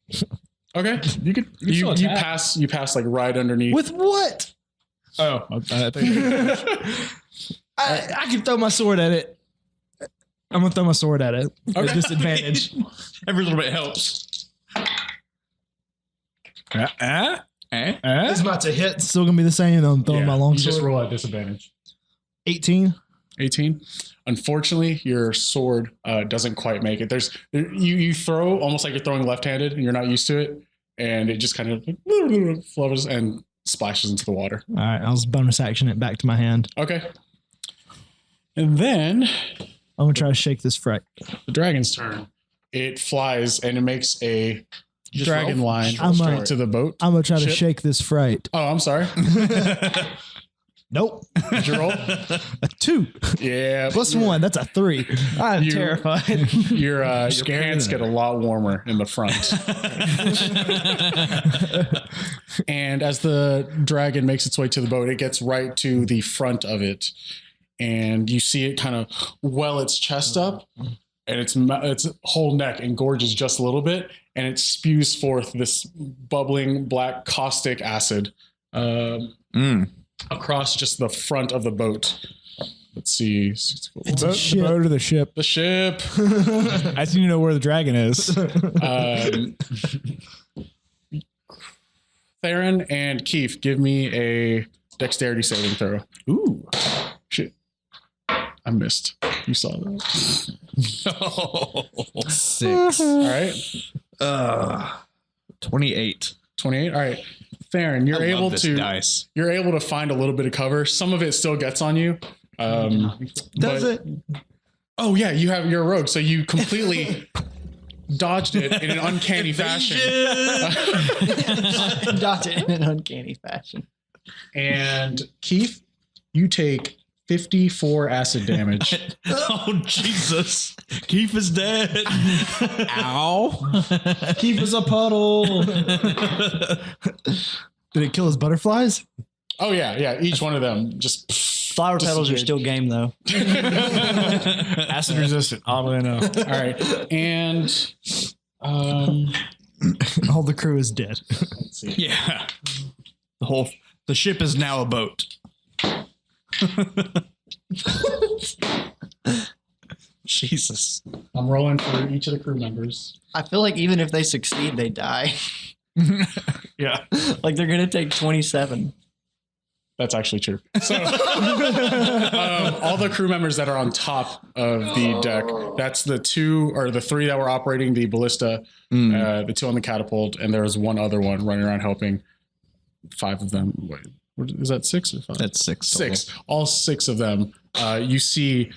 Okay, you still attack. pass like right underneath. With what? Oh, I think I can throw my sword at it. I'm gonna throw my sword at it. At disadvantage. Every little bit helps. It's about to hit. Still gonna be the same. I'm throwing my long you sword. just roll at disadvantage. 18. 18. Unfortunately, your sword doesn't quite make it. You throw almost like you're throwing left-handed, and you're not used to it, and it just kind of flutters and splashes into the water. All right, I'll just bonus action it back to my hand. Okay. And then I'm gonna try to shake this fright. the dragon's turn. It flies and it makes a dragon line I'm straight to the boat. I'm gonna try to Ship. shake this fright. Oh, I'm sorry. Nope. Did you roll? A 2 Yeah. plus 1. That's a 3. I'm You- terrified. Your pants get a lot warmer in the front. And as the dragon makes its way to the boat, it gets right to the front of it. And you see it kind of well its chest up, and its whole neck engorges just a little bit, and it spews forth this bubbling black caustic acid across just the front of the boat. Let's see. the boat or the ship. The ship. I just need to know where the dragon is. Theron and Keith, give me a dexterity saving throw. Ooh. Shit. I missed. You saw that. 6. All right. 28. 28. All right. Theron, you're able dice. you're able to find a little bit of cover. Some of it still gets on you. Does it? Oh yeah, you're a rogue, so you completely dodged it in an uncanny fashion. Dodge it in an uncanny fashion. And Keith, you take 54 acid damage. Oh, Jesus. Keith is dead. Ow. Keep us a puddle. Did it kill his butterflies? Oh yeah. Each one of them just Flower petals are still game though. Acid resistant. Oddly enough. all right. And All the crew is dead. let's see. Yeah. The ship is now a boat. Jesus. I'm rolling for each of the crew members. I feel like even if they succeed, they die. Yeah. Like they're gonna take 27. That's actually true. So all the crew members that are on top of the deck, that's the 3 that were operating the ballista, the 2 on the catapult, and there was one other one running around helping. 5 of them. Wait, is that 6 or 5? That's 6. 6. All 6 of them. You see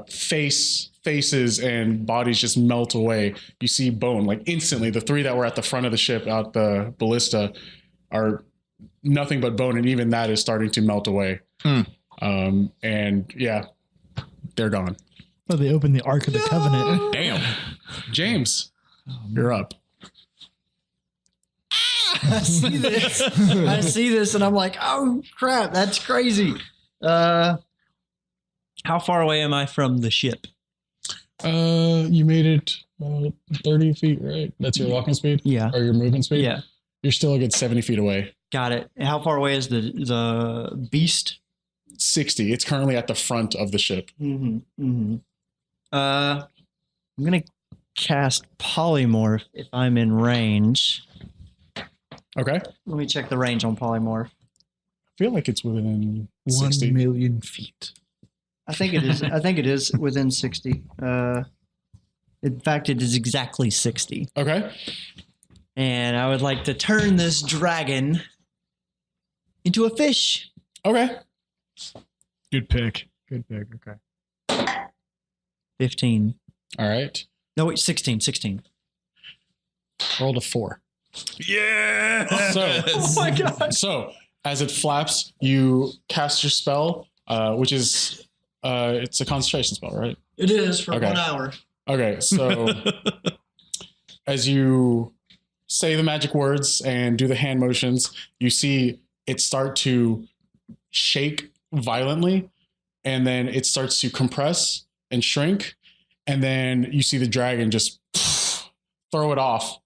faces and bodies just melt away. You see bone like instantly. The 3 that were at the front of the ship out the ballista are nothing but bone, and even that is starting to melt away. And yeah, they're gone. Oh, they opened the Ark of the Covenant. Damn. James, you're up. I see this. I see this, and I'm like, oh crap, that's crazy. How far away am I from the ship? You made it 30 feet, right? That's your walking speed? Yeah. Or your movement speed? Yeah. You're still a good 70 feet away. Got it. How far away is the beast? 60. It's currently at the front of the ship. I'm gonna cast polymorph if I'm in range. Okay. Let me check the range on polymorph. I feel like it's within 60. 1 million feet. I think it is. I think it is within 60. In fact, it is exactly 60. Okay. And I would like to turn this dragon into a fish. Okay. Good pick. Good pick. Okay. 15. All right. No, wait, 16. 16. Rolled a 4. Yeah. So, Oh my god. So, as it flaps, you cast your spell, which is it's a concentration spell, right? It is for Okay. 1 hour. Okay, so as you say the magic words and do the hand motions, you see it start to shake violently, and then it starts to compress and shrink, and then you see the dragon just throw it off,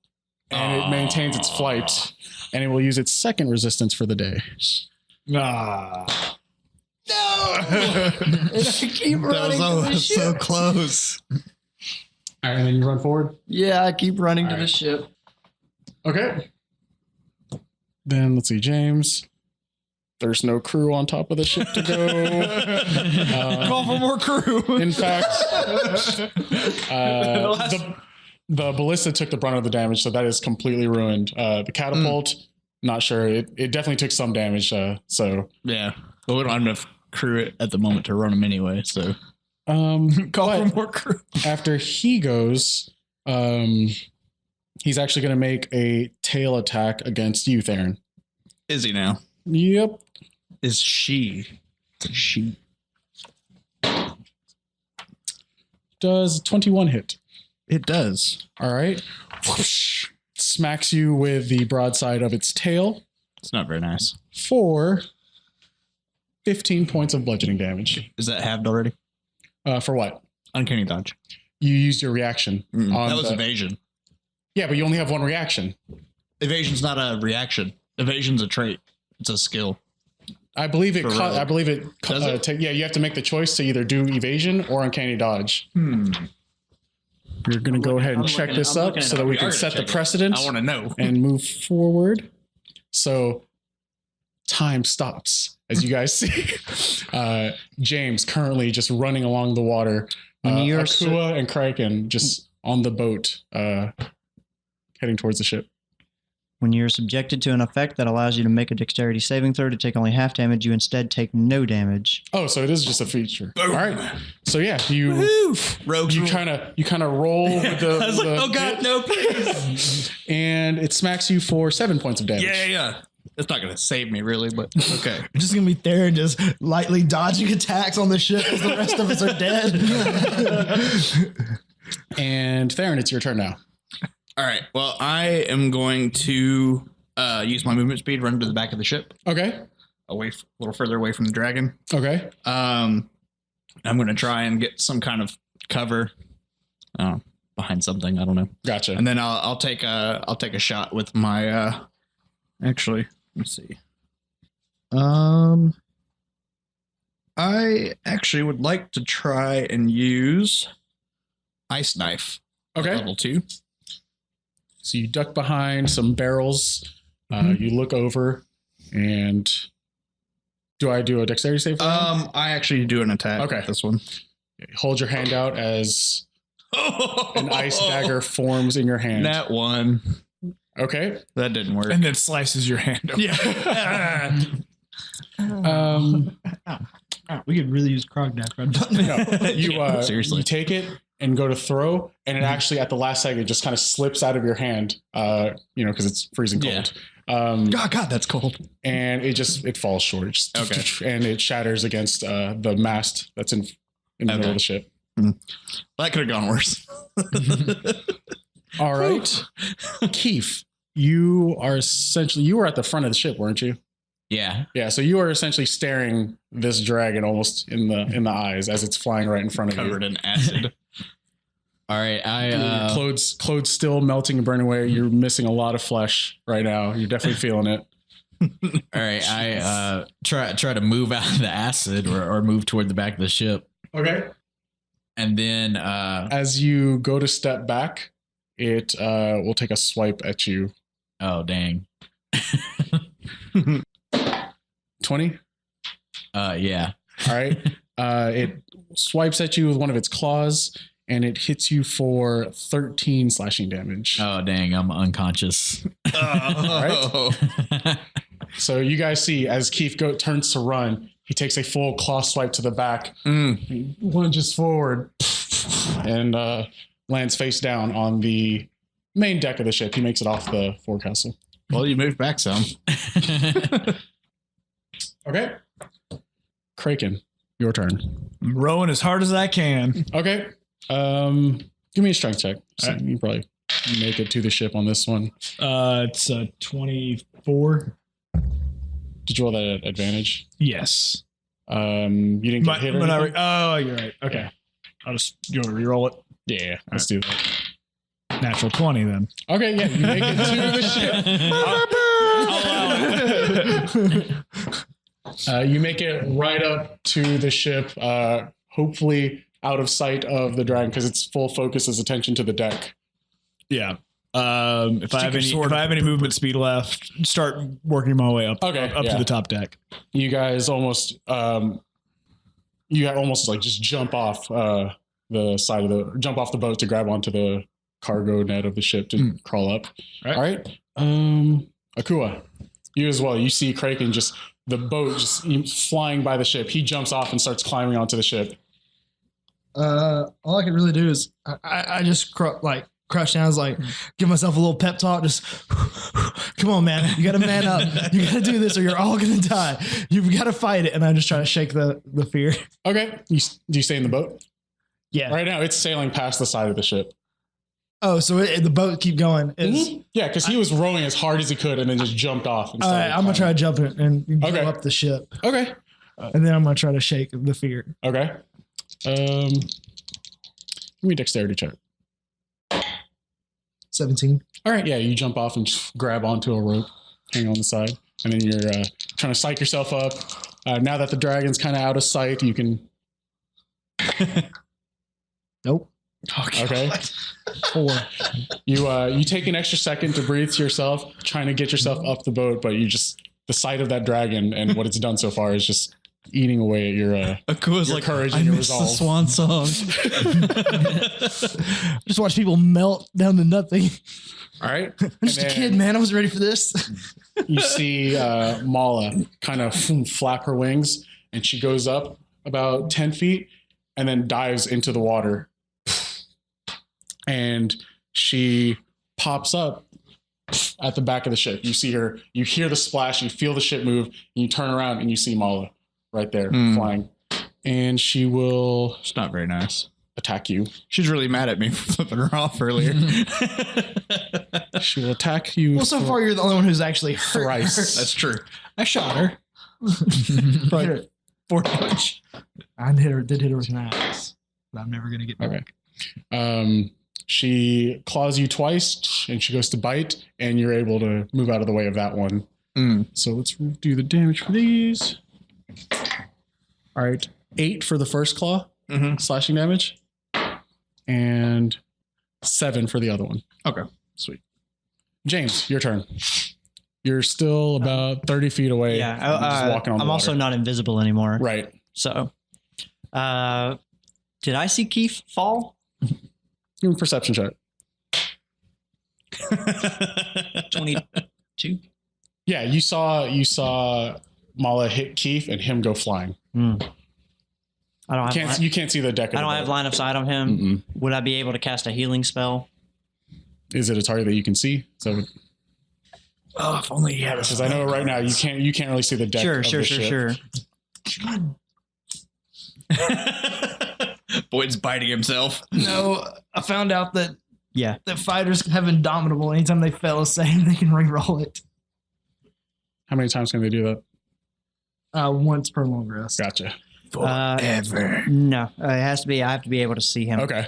and it maintains its flight, and it will use its second resistance for the day. Ah. And I keep running to the ship. so close. All right, and then you run forward. Yeah, I keep running to the right. ship. Okay. Then let's see, James. There's no crew on top of the ship to go. Call for more crew. In fact, the ballista took the brunt of the damage, so that is completely ruined. The catapult, not sure. It definitely took some damage. So Yeah. But we don't have enough crew at the moment to run them anyway. So Call but for more crew. after he goes, he's actually going to make a tail attack against you, Theron. is he now? Yep. Is she? It's a she. Does 21 hit? It does. All right. Whoosh. Smacks you with the broadside of its tail It's not very nice. for 15 points of bludgeoning damage. Is that halved already? For what? Uncanny dodge. You used your reaction. on That was the- evasion. Yeah, but you only have one reaction. Evasion's not a reaction. Evasion's a trait. It's a skill. I believe it. For I rogue. believe it. Does it? Yeah, you have to make the choice to either do evasion or uncanny dodge. You're going to go ahead and I'm check looking- this I'm up looking it so up. that we We can are set the checking. precedent I want to know. and move forward. So time stops as you guys see James currently just running along the water. You're Akua and Kraken just on the boat heading towards the ship. When you're subjected to an effect that allows you to make a dexterity saving throw to take only half damage, you instead take no damage. Oh, so it is just a feature. All right. So yeah, you Rogues. kind of roll with the. I was like, the oh god, bit, no, please. and it smacks you for 7 points of damage. yeah. It's not going to save me really, but okay. I'm just gonna be there and just lightly dodging attacks on the ship as the rest of us are dead. And Theron, it's your turn now. All right. Well, I am going to use my movement speed, run to the back of the ship, Okay. a little further away from the dragon. Okay. I'm going to try and get some kind of cover behind something. I don't know. Gotcha. And then I'll take a shot with my. Actually, let's see. I actually would like to try and use ice knife. Okay. Level 2. So you duck behind some barrels. You look over, and do I do a dexterity save? I actually do an attack. Okay. With this one. Hold your hand out as an ice dagger forms in your hand. That one. Okay. That didn't work. And then slices your hand open. Yeah. We could really use Krognak right now. No, you Seriously. you take it and go to throw, and it actually at the last second just kind of slips out of your hand. Because it's freezing cold. God, that's cold. And it falls short. Just Okay. And it shatters against the mast that's in the middle of the ship. That could have gone worse. All right. Keith, you are essentially, you were at the front of the ship, weren't you? Yeah. Yeah, so you are essentially staring this dragon almost in the eyes as it's flying right in front of Covered you. in acid. All right. Your clothes still melting and burning away. You're missing a lot of flesh right now. You're definitely feeling it. All right. I try to move out of the acid or move toward the back of the ship. Okay. And then As you go to step back, it will take a swipe at you. oh dang. 20. Yeah. All right. It swipes at you with one of its claws, and it hits you for 13 slashing damage. Oh dang, I'm unconscious. All right. So you guys see as Keith turns to run, he takes a full claw swipe to the back, he lunges forward, and lands face down on the main deck of the ship. He makes it off the forecastle. Well, you moved back some. Okay. Kraken, your turn. I'm rowing as hard as I can. Okay. Give me a strength check. So you probably make it to the ship on this one. It's a 24. Did you roll that at advantage? Yes. You didn't get hit or anything? Oh, you're right. Okay. I'll just you want to reroll it. Yeah, let's do that. Natural 20 then. Okay, yeah, you make it to the ship. You make it right up to the ship, hopefully out of sight of the dragon because its full focus is attention to the deck. Yeah. If I have any movement speed left, start working my way up. Okay, up yeah. to the top deck. You guys almost like just jump off jump off the boat to grab onto the cargo net of the ship to crawl up. All right. Akua, you as well. You see Kraken the boat just flying by the ship. He jumps off and starts climbing onto the ship. All I can really do is I just crouch down, is like give myself a little pep talk. Just come on, man, you got to man up. You got to do this, or you're all gonna die. You've got to fight it. And I just try to shake the fear. Okay. Do you stay in the boat? Yeah. Right now, it's sailing past the side of the ship. Oh, so the boat keep going. Yeah, because he was rowing as hard as he could and then just jumped off. And All right, I'm gonna try to jump it and go Okay. up the ship, Okay. and then I'm gonna try to shake the fear. Okay. Give me a dexterity check. 17. All right. Yeah, you jump off and just grab onto a rope, hang on the side, and then you're trying to psych yourself up. Now that the dragon's kind of out of sight, you can. Nope. Okay. 4. You take an extra second to breathe to yourself, trying to get yourself up the boat, but the sight of that dragon and what it's done so far is just eating away at your Akua's your like, courage I and your missed the resolve. swan song. Just watch people melt down to nothing. All right. I'm just a kid, man. I wasn't ready for this. You see Mala kind of flap her wings, and she goes up about 10 feet and then dives into the water. And she pops up at the back of the ship. You see her, you hear the splash, you feel the ship move, and you turn around and you see Mala right there flying. And she will It's not very nice. attack you. She's really mad at me for flipping her off earlier. She will attack you. Well, so far you're the only one who's actually hurt. thrice. That's true. I shot her. Like Hit her. 4 damage. I did hit her with an axe, but I'm never gonna get back. Okay. She claws you twice, and she goes to bite, and you're able to move out of the way of that one. So let's do the damage for these. All right, 8 for the first claw, slashing damage, and 7 for the other one. Okay. Sweet. James, your turn. You're still about 30 feet away. Yeah, just walking on the I'm also water. not invisible anymore. Right. So, did I see Keith fall? Give me a perception check. 22. Yeah, you saw Mala hit Keith and him go flying. I don't have. You can't see the deck. I don't have line of sight on him. Mm-mm. Would I be able to cast a healing spell? Is it a target that you can see? So, Oh, if only he had because I know right now you can't really see the deck. Sure, of sure, the sure, ship. sure. Boyd's biting himself. No, I found out that Yeah. The fighters have Indomitable. Anytime they fail a save, they can re-roll it. How many times can they do that? Once per long rest. Gotcha. No, it has to be. I have to be able to see him. Okay.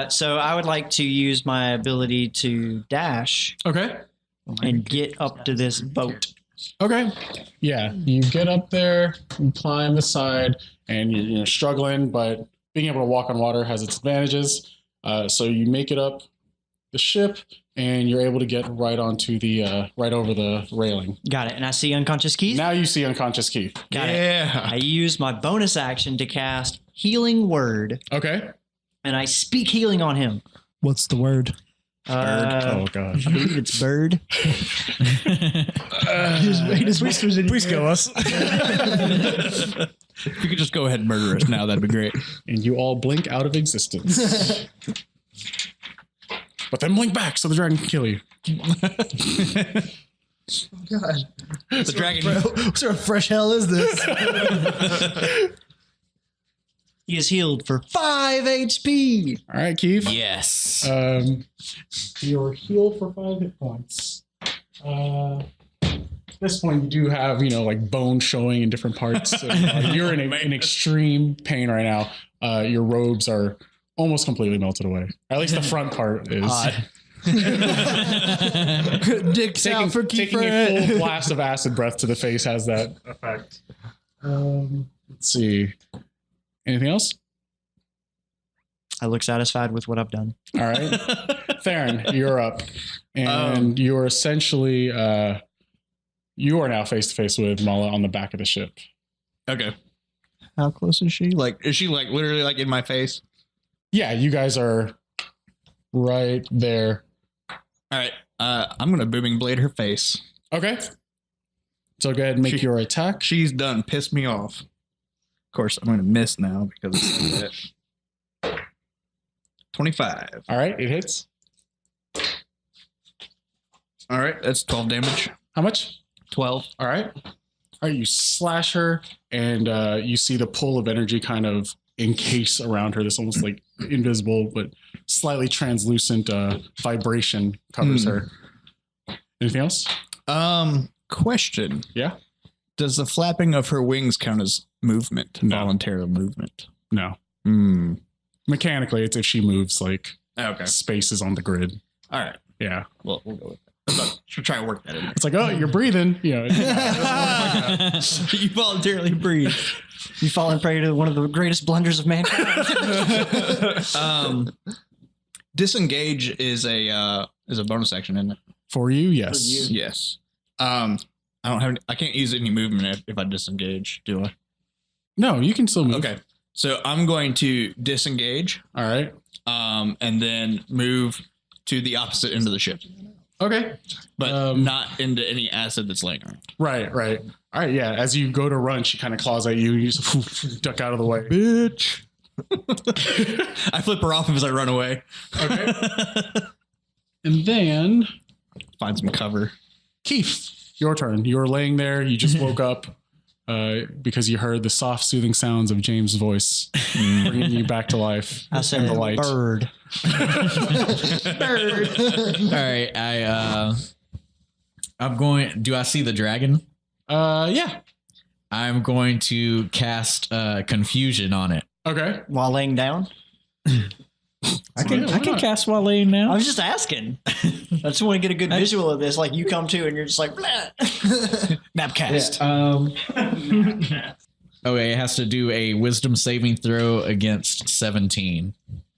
So I would like to use my ability to dash Okay. and get up to this boat. Okay. Yeah, you get up there, you climb the side, and you're struggling, but being able to walk on water has its advantages. So you make it up the ship, and you're able to get right onto the right over the railing. Got it. And I see unconscious Keith. Now you see unconscious Keith. Got it. I use my bonus action to cast Healing Word, Okay. and I speak healing on him. What's the word? Oh gosh. I believe it's bird. His whispers in Please kill us. If you could just go ahead and murder us now, that'd be great. And you all blink out of existence. But then blink back so the dragon can kill you. God. The dragon. What sort of fresh hell is this? He is healed for 5 HP. All right, Keith. Yes. You're healed for 5 hit points. At this point, you do have, like bone showing in different parts. You're in extreme pain right now. Your robes are almost completely melted away. Or at least the front part is. Dick's out for taking a full blast of acid breath to the face has that effect. Let's see. Anything else? I look satisfied with what I've done. All right. Theron, you're up. And you're essentially, you are now face to face with Mala on the back of the ship. Okay. How close is she? Is she like literally like in my face? Yeah, you guys are right there. All right. I'm gonna booming blade her face. Okay. So go ahead and make your attack. She's done pissed me off. Of course, I'm gonna miss now because it's 25. All right, it hits. All right, that's 12 damage. How much? 12. All right. All right, you slash her, and you see the pull of energy kind of encase around her. This almost like invisible but slightly translucent vibration covers her. Anything else? Question. Yeah? Does the flapping of her wings count as movement? No. Voluntary movement? No. Mechanically, it's if she moves, like spaces on the grid. All right. Yeah. Well, we'll go with that. Should try to work that in. It's like, oh, you're breathing. You voluntarily breathe. You fall prey to one of the greatest blunders of mankind. Disengage is a bonus action, isn't it? For you, yes. Yes. I can't use any movement if I disengage, do I? No, you can still move. Okay. So I'm going to disengage. All right. And then move to the opposite end of the ship. Okay. But not into any acid that's laying around. Right. All right, yeah. As you go to run, she kind of claws at you. You just duck out of the way. Bitch. I flip her off as I run away. Okay. And then Find some cover. Keith, your turn. You're laying there. You just woke up because you heard the soft, soothing sounds of James' voice bringing you back to life. I said and the light. bird. All right. I'm going. Do I see the dragon? Yeah. I'm going to cast confusion on it. Okay. While laying down? I can cast while laying down. I was just asking. I just want to get a good visual of this. Like you come to and you're just like, Napcast. Okay, it has to do a wisdom saving throw against 17.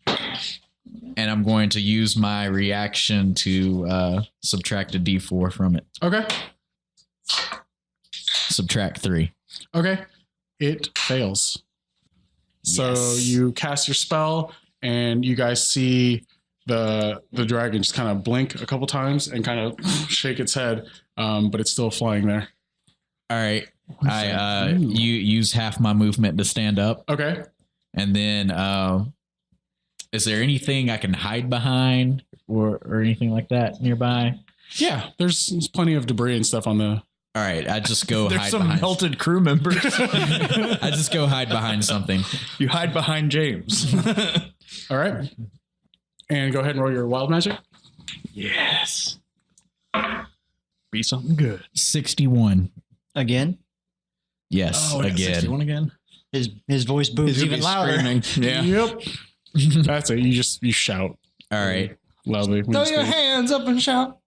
And I'm going to use my reaction to subtract a d4 from it. Okay. Subtract 3. Okay. It fails. So you cast your spell, and you guys see the dragon just kind of blink a couple times and kind of shake its head, but it's still flying there. All right. You use half my movement to stand up. Okay. And then is there anything I can hide behind or anything like that nearby? Yeah, there's plenty of debris and stuff on the... All right, I just go There's hide some behind. melted crew members. I just go hide behind something. You hide behind James. All right. And go ahead and roll your wild magic. Yes. Be something good. 61. Again, Yes, again. 61 again. his voice booms even louder. Yeah. Yep. That's it. You shout All right. loudly. when Throw you your speak. hands up and shout.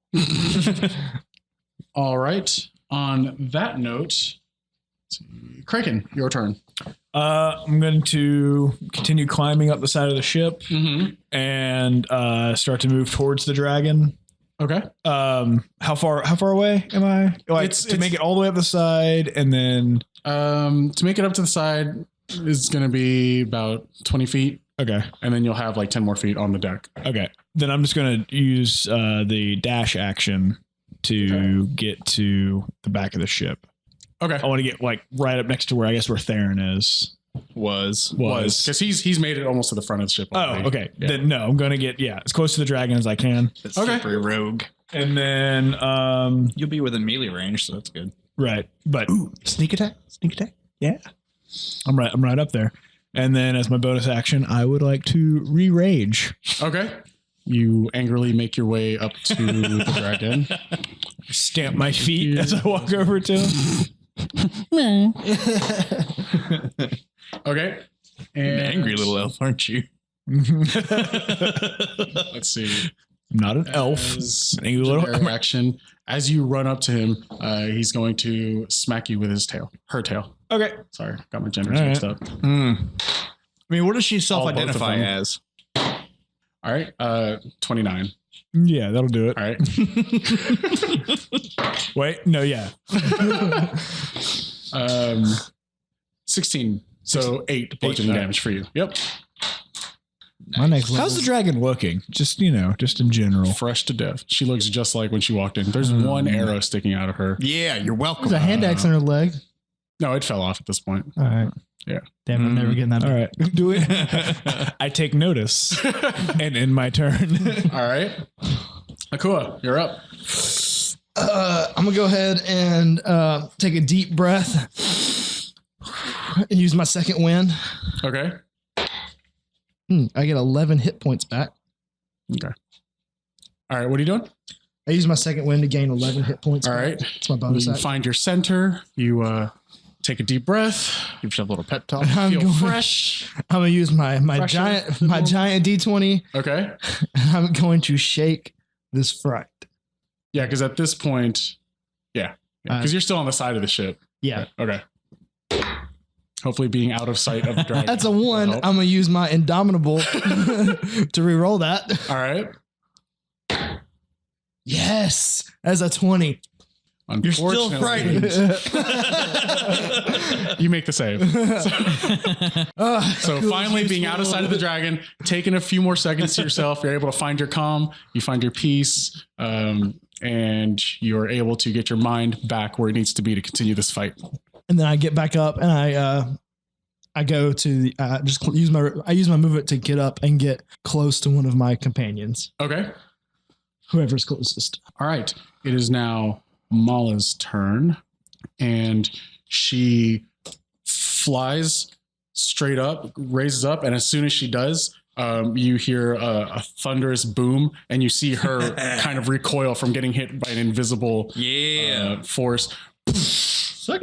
All right. On that note, let's see. Kraken, your turn. I'm going to continue climbing up the side of the ship Mm-hmm. and start to move towards the dragon. Okay. How far away am I? Like It's- make it all the way up the side and then To make it up to the side is going to be about 20 feet, okay. and then you'll have like 10 more feet on the deck. Okay. Then I'm just going to use the dash action to get to the back of the ship. Okay. I want to get like right up next to where Theron is. Was. Because he's made it almost to the front of the ship. Oh, already. okay. Yeah. Then no, I'm going to get as close to the dragon as I can. That's Okay. super rogue. And then You'll be within melee range, so that's good. right. But Sneak attack. Sneak attack. yeah. I'm right up there. And then as my bonus action, I would like to re-rage. Okay. You angrily make your way up to the dragon. Stamp my feet as I walk over to him. Okay. And An angry little elf, aren't you? Let's see. I'm not an elf. As An angry little- generic action, as you run up to him, he's going to smack you with his tail. Her tail. Okay. Sorry, got my genders All right. mixed up. I mean, what does she both of self-identify them. as? All right. 29. Yeah, that'll do it. All right. Wait, no, yeah. 16. So 8 bludgeoning damage for you. Yep. My next level. How's the dragon looking? Just, just in general. Fresh to death. She looks just like when she walked in. There's one arrow sticking out of her. Yeah, you're welcome. There's a hand axe in her leg. No, it fell off at this point. All right. Yeah. Damn, I'm never getting that. All right. Do it. I take notice and end my turn. All right. Akua, you're up. I'm gonna go ahead and take a deep breath and use my second wind. Okay. I get 11 hit points back. Okay. All right. What are you doing? I use my second wind to gain 11 hit points. All back. right. It's my bonus You action. find your center. You take a deep breath. Give yourself a little pep talk. I'm Feel going- fresh. I'm gonna use my Fresher giant than normal. D20, Okay. and I'm going to shake this fright. Yeah, because at this point, yeah, because you're still on the side of the ship. Yeah, Okay. Hopefully, being out of sight of the dragon. that's a 1. will help. I'm gonna use my Indomitable to re-roll that. All right. Yes, as a 20. You're still Unfortunately, you make the save. So finally, being out of sight of the dragon, taking a few more seconds to yourself, you're able to find your calm, you find your peace, and you're able to get your mind back where it needs to be to continue this fight. And then I get back up and I go to the, just use my movement to get up and get close to one of my companions, Okay. whoever's closest. All right. It is now Mala's turn, and she flies straight up, raises up, and as soon as she does, you hear a thunderous boom, and you see her kind of recoil from getting hit by an invisible force.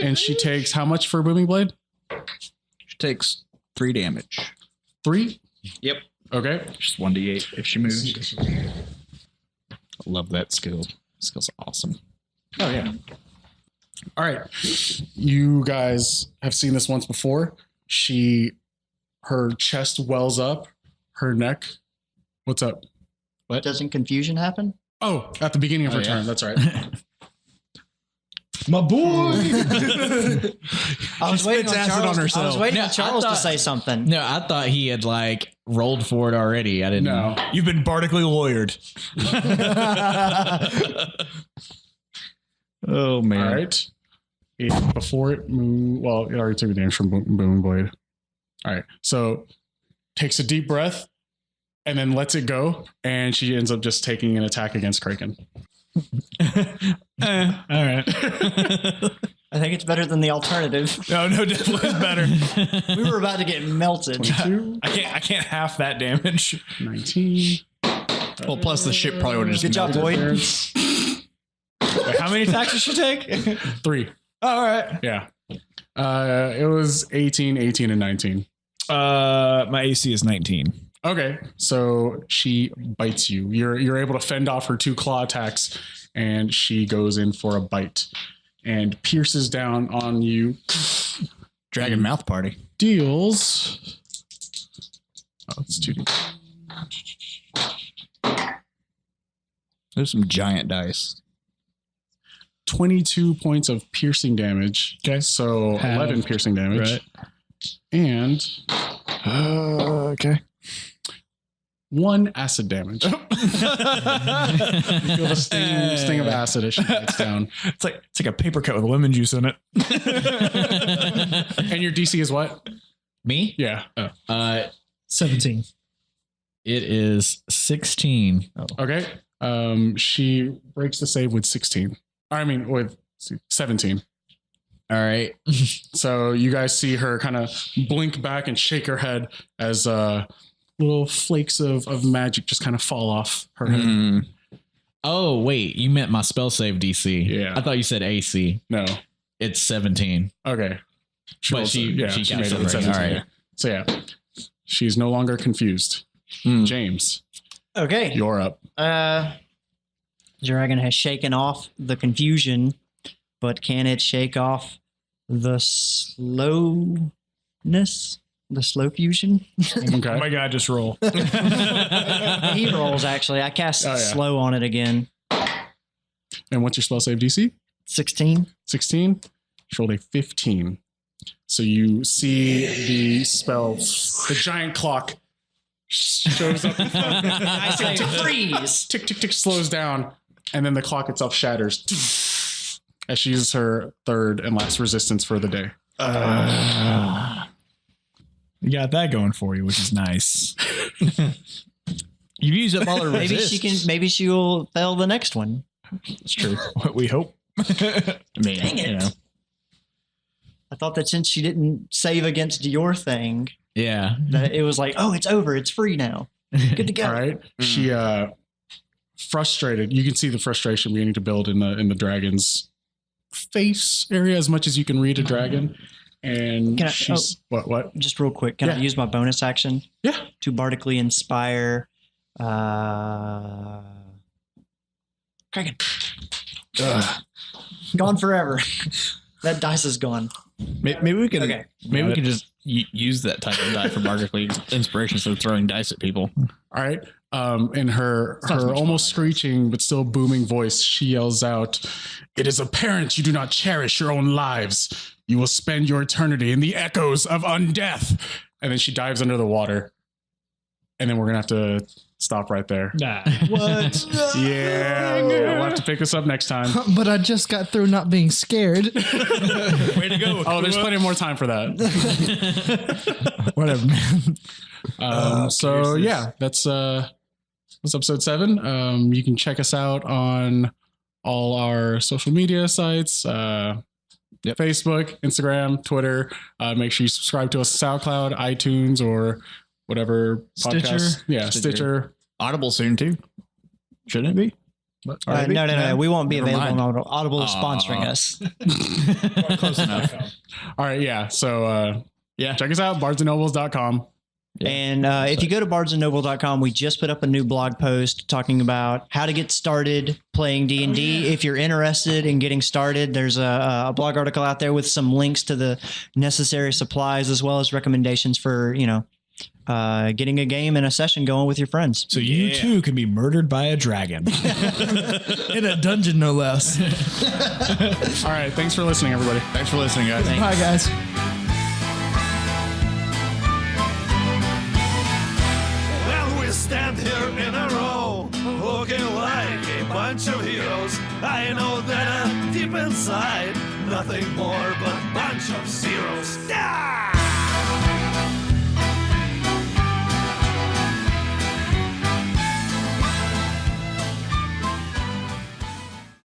And she takes how much for a booming blade? She takes 3 damage. 3? Yep. Okay. Just 1d8 if she moves. I love that skill. Skill's awesome. Oh, yeah. All right. You guys have seen this once before. Her chest wells up, her neck. What's up? Doesn't confusion happen? Oh, at the beginning of her turn. That's right. My boy. I was waiting on acid on Charles. I herself. was waiting No, on Charles I to thought- say something. No, I thought he had rolled for it already. I didn't No. You've been bardically lawyered. Oh, man. All right. Before it moved, well, it already took damage from booming blade. All right. So takes a deep breath and then lets it go. And she ends up just taking an attack against Kraken. All right. I think it's better than the alternative. No, definitely is better. We were about to get melted. 22, I can't half that damage. 19. Well, plus the ship probably would have just Good job, melted. Boyd. Wait, how many attacks did she take? 3. Oh, all right. Yeah. It was 18, 18, and 19. My AC is 19. Okay, so she bites you. You're able to fend off her 2 claw attacks, and she goes in for a bite and pierces down on you. Dragon mouth party. Deals. Oh, it's 2D. There's some giant dice. 22 points of piercing damage. Okay. So 11 piercing damage. Right. And Okay. 1 acid damage. You feel the sting of acid as she bites down. It's like a paper cut with lemon juice in it. And your DC is what? Me? Yeah. 17. It is 16. Okay. She breaks the save with 16. I mean, with 17. All right. So you guys see her kind of blink back and shake her head as little flakes of magic just kind of fall off her head. Mm. Oh, wait. You meant my spell save DC. Yeah. I thought you said AC. No. It's 17. Okay. But she made got it something. with 17. All right. Yeah. So yeah, she's no longer confused. James, Okay. you're up. Dragon has shaken off the confusion, but can it shake off the slowness? The slow fusion? Okay. Oh my God, just roll. He rolls, actually. I cast Oh, yeah. slow on it again. And what's your spell save DC? 16. 16. She rolled a 15. So you see the spell, the giant clock shows up. I say freeze. Tick, tick, tick, slows down. And then the clock itself shatters as she uses her 3rd and last resistance for the day. You got that going for you, which is nice. You've used up all her resist. Maybe she'll fail the next one. It's true. We hope. I mean, Dang it. you know. I thought that since she didn't save against your thing, Yeah. that it was like, oh, it's over. It's free now. Good to go. All right. She frustrated. You can see the frustration beginning to build in the dragon's face area as much as you can read a dragon. And Can I- she's what? Just real quick, can I Yeah. use my bonus action Yeah. to bardically inspire Kraken? Gone forever. That dice is gone. Maybe we can. Okay. Maybe we can just use that type of die for Margaretly inspiration instead of throwing dice at people. All right. In her not so much almost screeching but still booming voice, she yells out, "It is apparent you do not cherish your own lives. You will spend your eternity in the echoes of undeath." And then she dives under the water. And then we're going to have to stop right there. Nah. What? Yeah. We'll have to pick this up next time. But I just got through not being scared. Way to go. Oh, there's plenty more time for that. Whatever, man. So yeah, that's episode 7. You can check us out on all our social media sites, Facebook, Instagram, Twitter. Make sure you subscribe to us on SoundCloud, iTunes, or whatever podcast. Stitcher. Yeah, Stitcher. Audible soon too. Shouldn't it be? No. We won't be Never available mind. on Audible. Audible is sponsoring us. Close enough. All right, yeah. So Yeah. check us out, bardsandnobles.com. Yeah. And if you go to bardsandnoble.com, we just put up a new blog post talking about how to get started playing D&D. If you're interested in getting started, there's a blog article out there with some links to the necessary supplies as well as recommendations for, getting a game and a session going with your friends. So you too can be murdered by a dragon. In a dungeon, no less. All right, thanks for listening, everybody. Thanks for listening, guys. Bye, guys. Well, we stand here in a row, looking like a bunch of heroes. I know that deep inside, nothing more but a bunch of zeros.